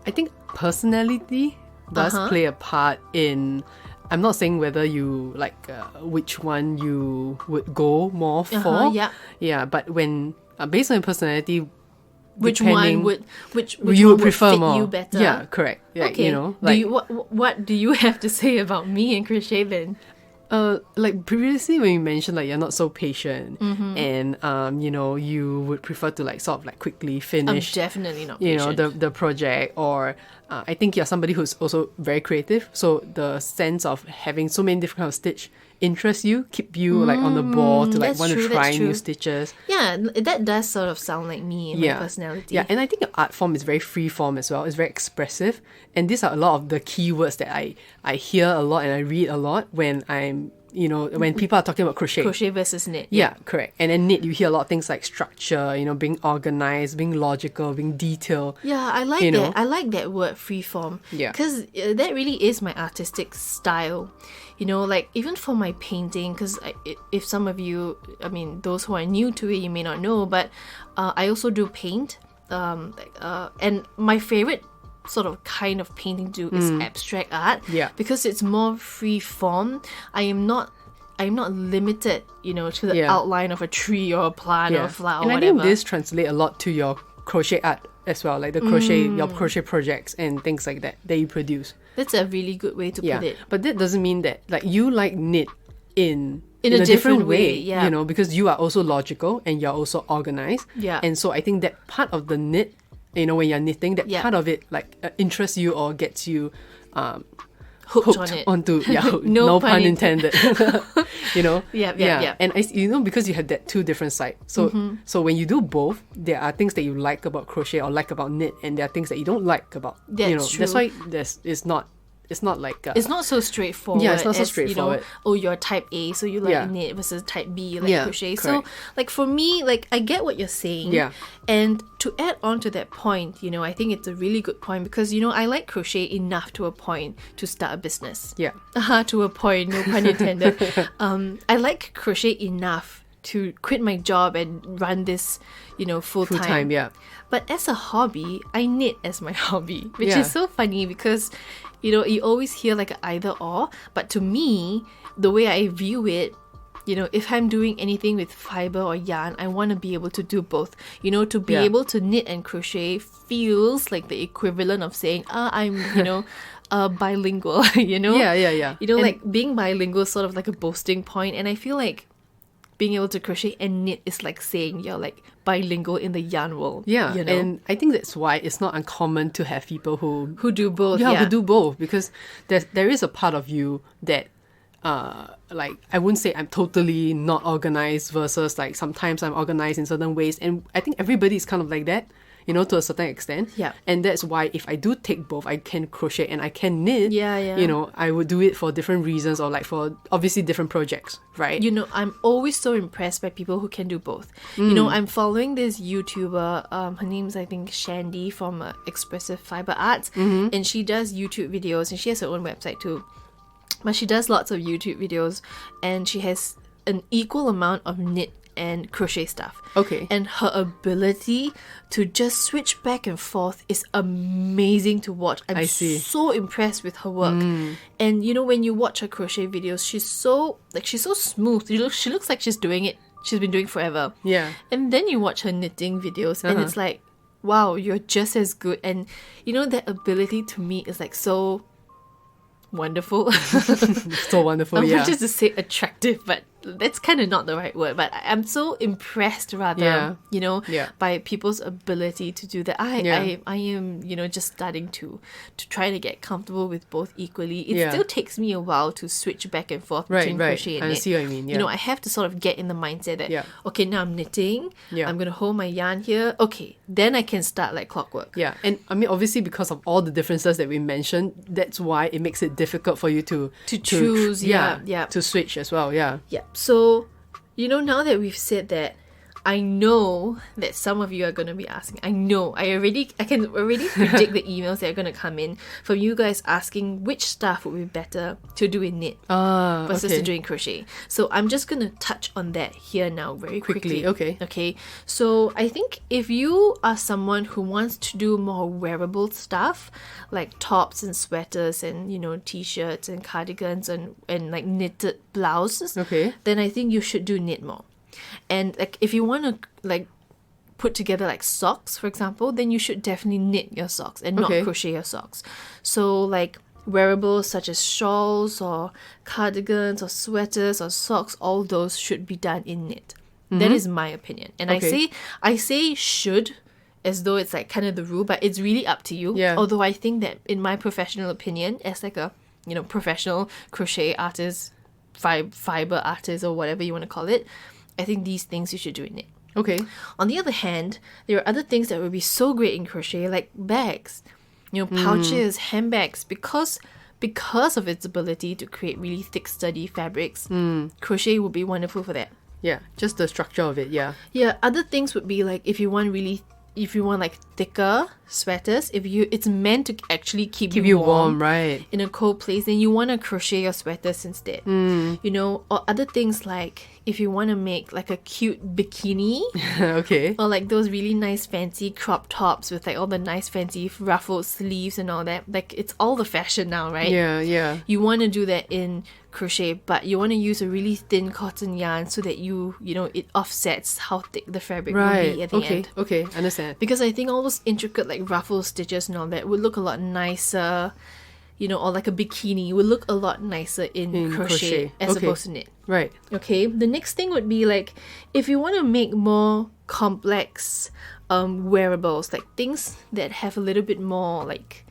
I think personality does play a part in, I'm not saying whether you like which one you would go more for. Yeah, but when based on your personality, which one would prefer fit more? You better? Yeah, correct. Like, okay. What do you have to say about me and crochet then? Like previously when you mentioned like you're not so patient and you would prefer to like sort of like quickly finish. I'm definitely not patient. The project, or I think you're somebody who's also very creative, so the sense of having so many different kinds of stitch interests you, keep you like on the ball to like want to try new stitches. Yeah, that does sort of sound like me and my personality. Yeah, and I think your art form is very free form as well. It's very expressive, and these are a lot of the keywords that I hear a lot and I read a lot when I'm when people are talking about crochet versus knit. Yeah, correct. And then knit, you hear a lot of things like structure, being organized, being logical, being detailed. Yeah, I like that. I like that word, freeform. Yeah, because that really is my artistic style. Like even for my painting, because if some of you, those who are new to it, you may not know, but I also do paint. And my favorite sort of kind of painting to do is abstract art. Yeah, because it's more free form. I'm not limited, to the outline of a tree or a plant or a flower. And or I whatever. think this translates a lot to your crochet art as well, like the your crochet projects and things like that you produce. That's a really good way to put it. But that doesn't mean that like you like knit in a different way, because you are also logical and you're also organized. Yeah. And so I think that part of the knit, when you're knitting, that part of it like interests you or gets you hooked on it. onto No no pun pun intended. You know, Yeah. And because you have that two different sides. So so when you do both, there are things that you like about crochet or like about knit, and there are things that you don't like about. That's true. That's why it's not like it's not so straightforward. Yeah, it's not so as, straightforward. You're type A, so you like Yeah. knit, versus type B, you like crochet. So, correct. like for me, like I get what you're saying. Yeah. And to add on to that point, I think it's a really good point because I like crochet enough to a point to start a business. Yeah. To a point, no pun intended. I like crochet enough to quit my job and run this, full time. Yeah. But as a hobby, I knit as my hobby, which Yeah. is so funny because, you always hear like an either or. But to me, the way I view it, if I'm doing anything with fiber or yarn, I want to be able to do both. To be Yeah. able to knit and crochet feels like the equivalent of saying, I'm, bilingual, Yeah. like being bilingual is sort of like a boasting point. And I feel like being able to crochet and knit is like saying you're like bilingual in the yarn world. Yeah, and I think that's why it's not uncommon to have people who do both. who do both, because there is a part of you that like I wouldn't say I'm totally not organized versus like sometimes I'm organized in certain ways, and I think everybody is kind of like that, to a certain extent. Yeah. And that's why if I do take both, I can crochet and I can knit. Yeah. I would do it for different reasons, or like for obviously different projects, right? I'm always so impressed by people who can do both. I'm following this YouTuber, her name's I think Shandy from Expressive Fiber Arts, and she does YouTube videos, and she has her own website too. But she does lots of YouTube videos, and she has an equal amount of knit and crochet stuff. Okay. And her ability to just switch back and forth is amazing to watch. I see. So impressed with her work. And when you watch her crochet videos, she's so smooth. She looks like she's doing it. She's been doing it forever. Yeah. And then you watch her knitting videos, and it's like, wow, you're just as good. And that ability to me is like so wonderful. So wonderful. I Yeah. want just to say attractive, but that's kind of not the right word. But I'm so impressed, rather, by people's ability to do that. I am, just starting to try to get comfortable with both equally. It still takes me a while to switch back and forth between crochet and I knit. see what you mean. Yeah. I have to sort of get in the mindset that, okay, now I'm knitting. Yeah. I'm going to hold my yarn here. Okay, then I can start like clockwork. Yeah, and I mean, obviously, because of all the differences that we mentioned, that's why it makes it difficult for you to choose. Yeah. to switch as well. Yeah. Yeah. So, now that we've said that, I know that some of you are going to be asking. I know. I can already predict the emails that are going to come in from you guys asking which stuff would be better to do in knit versus to do in crochet. So I'm just going to touch on that here now very quickly. Okay. So I think if you are someone who wants to do more wearable stuff, like tops and sweaters and, t-shirts and cardigans and like knitted blouses, then I think you should do knit more. And like if you want to like put together like socks, for example, then you should definitely knit your socks and not crochet your socks. So like wearables such as shawls or cardigans or sweaters or socks, all those should be done in knit. That is my opinion. And I say should as though it's like kind of the rule, but it's really up to you. Yeah. Although I think that in my professional opinion, as like a professional crochet artist, fiber artist, or whatever you want to call it, I think these things you should do in knit. Okay. On the other hand, there are other things that would be so great in crochet, like bags, pouches, handbags, because of its ability to create really thick, sturdy fabrics. Crochet would be wonderful for that. Yeah, just the structure of it. Yeah. Yeah, other things would be like if you want like thicker sweaters, it's meant to actually keep you warm, right? In a cold place, then you want to crochet your sweaters instead. Or other things like if you want to make like a cute bikini, Okay. or like those really nice fancy crop tops with like all the nice fancy ruffled sleeves and all that. Like it's all the fashion now, right? Yeah. You want to do that in crochet, but you want to use a really thin cotton yarn so that it offsets how thick the fabric will be at the end. Okay, understand. Because I think all those intricate like ruffle stitches and all that would look a lot nicer, or like a bikini would look a lot nicer in crochet as opposed to knit. Right. Okay, the next thing would be like if you want to make more complex wearables, like things that have a little bit more like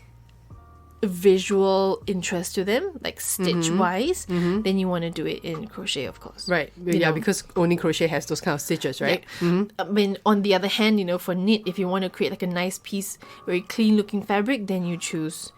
visual interest to them, like stitch wise, then you want to do it in crochet, of course. Right. You Yeah, know? because only crochet has those kind of stitches, right? I mean, on the other hand, for knit, if you want to create like a nice piece, very clean looking fabric, then you choose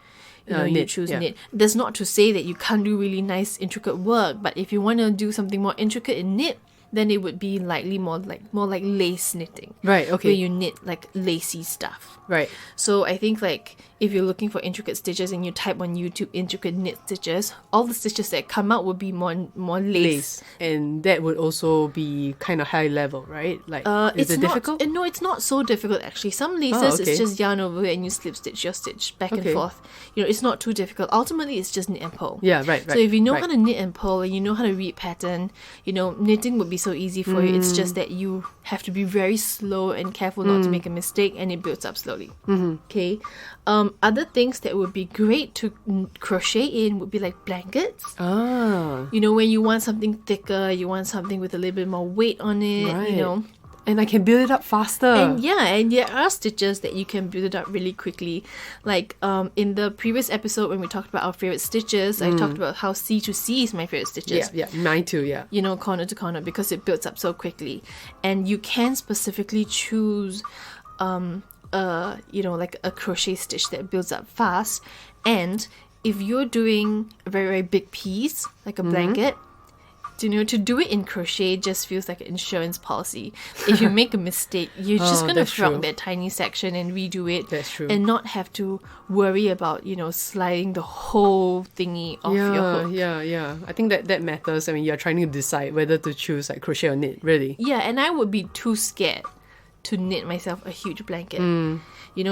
you Knit, choose yeah. knit. That's not to say that you can't do really nice intricate work, but if you want to do something more intricate in knit, then it would be likely more like lace knitting. Right, okay. Where you knit like lacy stuff. Right. So I think like if you're looking for intricate stitches and you type on YouTube intricate knit stitches, all the stitches that come out would be more lace. And that would also be kind of high level, right? Like, is It's it not, difficult? No, it's not so difficult actually. Some laces okay. it's just yarn over and you slip stitch your stitch back and Okay. forth. It's not too difficult. Ultimately, it's just knit and purl. Yeah, right. So if you know right. how to knit and purl and you know how to read pattern, knitting would be so easy for you. It's just that you have to be very slow and careful not to make a mistake, and it builds up slowly. Okay. Other things that would be great to crochet in would be like blankets. Ah, When you want something thicker, you want something with a little bit more weight on it. right. And I can build it up faster. And there are stitches that you can build it up really quickly. Like in the previous episode when we talked about our favorite stitches, I talked about how C to C is my favorite stitches. yeah, mine too, yeah. Corner to corner, because it builds up so quickly. And you can specifically choose like a crochet stitch that builds up fast. And if you're doing a very, very big piece, like a blanket, to do it in crochet just feels like an insurance policy. If you make a mistake, you're just going to that's shrunk true. that tiny section and redo it. That's true. And not have to worry about, sliding the whole thingy off your hook. Yeah. I think that matters. I mean, you're trying to decide whether to choose like crochet or knit, really. Yeah, and I would be too scared to knit myself a huge blanket.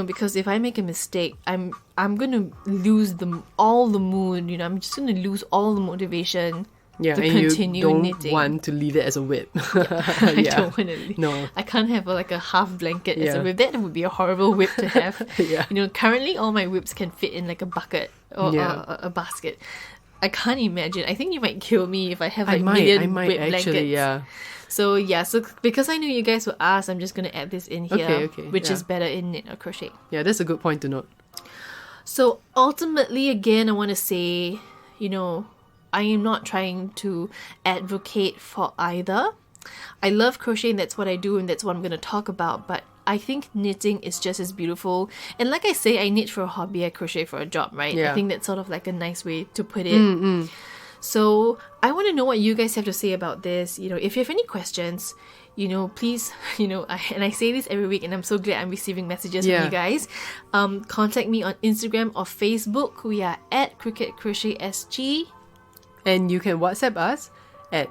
Because if I make a mistake, I'm gonna lose all the mood. I'm just gonna lose all the motivation. Yeah, to and continue you don't knitting. want to leave it as a whip. I don't want to. No. I can't have like a half blanket as Yeah. a whip. That would be a horrible whip to have. Yeah. Currently all my whips can fit in like a bucket or Yeah. a basket. I can't imagine. I think you might kill me if I have I like might million whip actually, blankets. yeah. So because I know you guys will ask, I'm just gonna add this in here, Okay, which yeah. is better in knit or crochet. Yeah, that's a good point to note. So ultimately, again, I want to say, I am not trying to advocate for either. I love crochet and that's what I do and that's what I'm going to talk about, but I think knitting is just as beautiful. And like I say, I knit for a hobby, I crochet for a job, right? Yeah. I think that's sort of like a nice way to put it. So I want to know what you guys have to say about this. If you have any questions, please, and I say this every week and I'm so glad I'm receiving messages from you guys. Contact me on Instagram or Facebook. We are at Cricket Crochet SG. And you can WhatsApp us at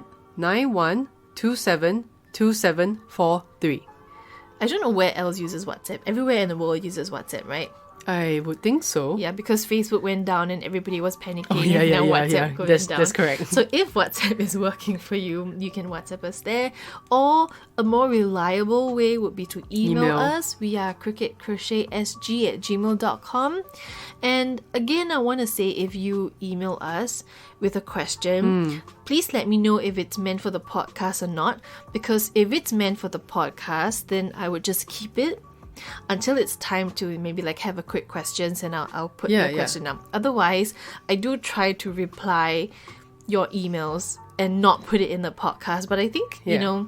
91272743. I don't know where else uses WhatsApp. Everywhere in the world uses WhatsApp, right? I would think so. Yeah, because Facebook went down and everybody was panicking. Oh, yeah, and yeah, now yeah, WhatsApp yeah. going That's- down. that's correct. So if WhatsApp is working for you, you can WhatsApp us there. Or a more reliable way would be to email us. We are cricketcrochetsg@gmail.com. And again, I want to say if you email us with a question, please let me know if it's meant for the podcast or not. Because if it's meant for the podcast, then I would just keep it until it's time to maybe like have a quick questions and I'll put Yeah, the question up. Otherwise, I do try to reply your emails and not put it in the podcast. But I think, I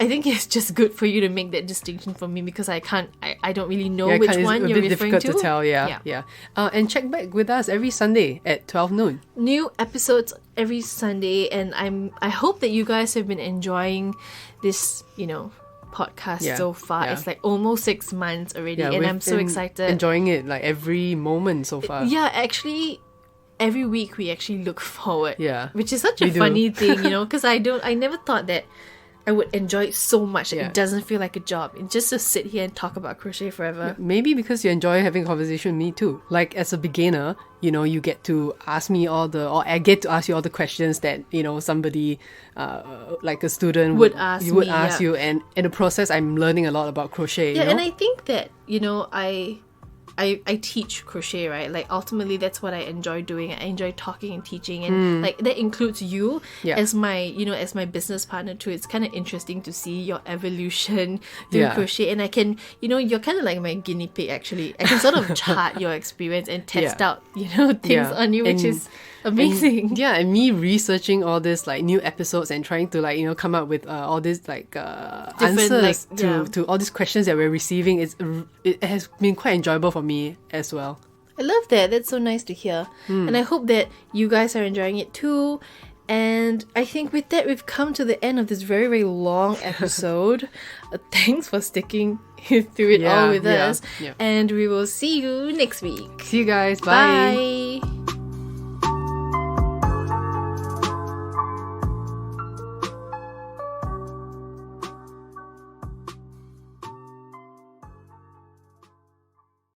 think it's just good for you to make that distinction for me because I don't really know which it's one a you're bit referring difficult to tell, yeah. And check back with us every Sunday at 12 noon. New episodes every Sunday, and I hope that you guys have been enjoying this, podcast Yeah, so far. yeah. It's like almost 6 months already, and we've I'm so been excited. enjoying it like every moment so far. Yeah, actually, every week we actually look forward. Yeah, Which is such a we do. funny thing, because I never thought that I would enjoy it so much that Yeah. it doesn't feel like a job. It's just to sit here and talk about crochet forever. Maybe because you enjoy having a conversation with me too. Like as a beginner, you get to ask me or I get to ask you all the questions that, somebody, like a student Would ask you would me, ask yeah. you. And in the process, I'm learning a lot about crochet. Yeah, you know? and I think that, I teach crochet, right? Like ultimately that's what I enjoy doing. I enjoy talking and teaching, and like that includes you as my as my business partner too. It's kind of interesting to see your evolution through crochet, and I can you're kind of like my guinea pig actually. I can sort of chart your experience and test out things on you, which is amazing. And me researching all this like new episodes and trying to like come up with all these like answers to all these questions that we're receiving. It has been quite enjoyable for me as well. I love that. That's so nice to hear. And I hope that you guys are enjoying it too. And I think with that, we've come to the end of this very, very long episode. Thanks for sticking through it all with us. And we will see you next week. See you guys. Bye. Bye.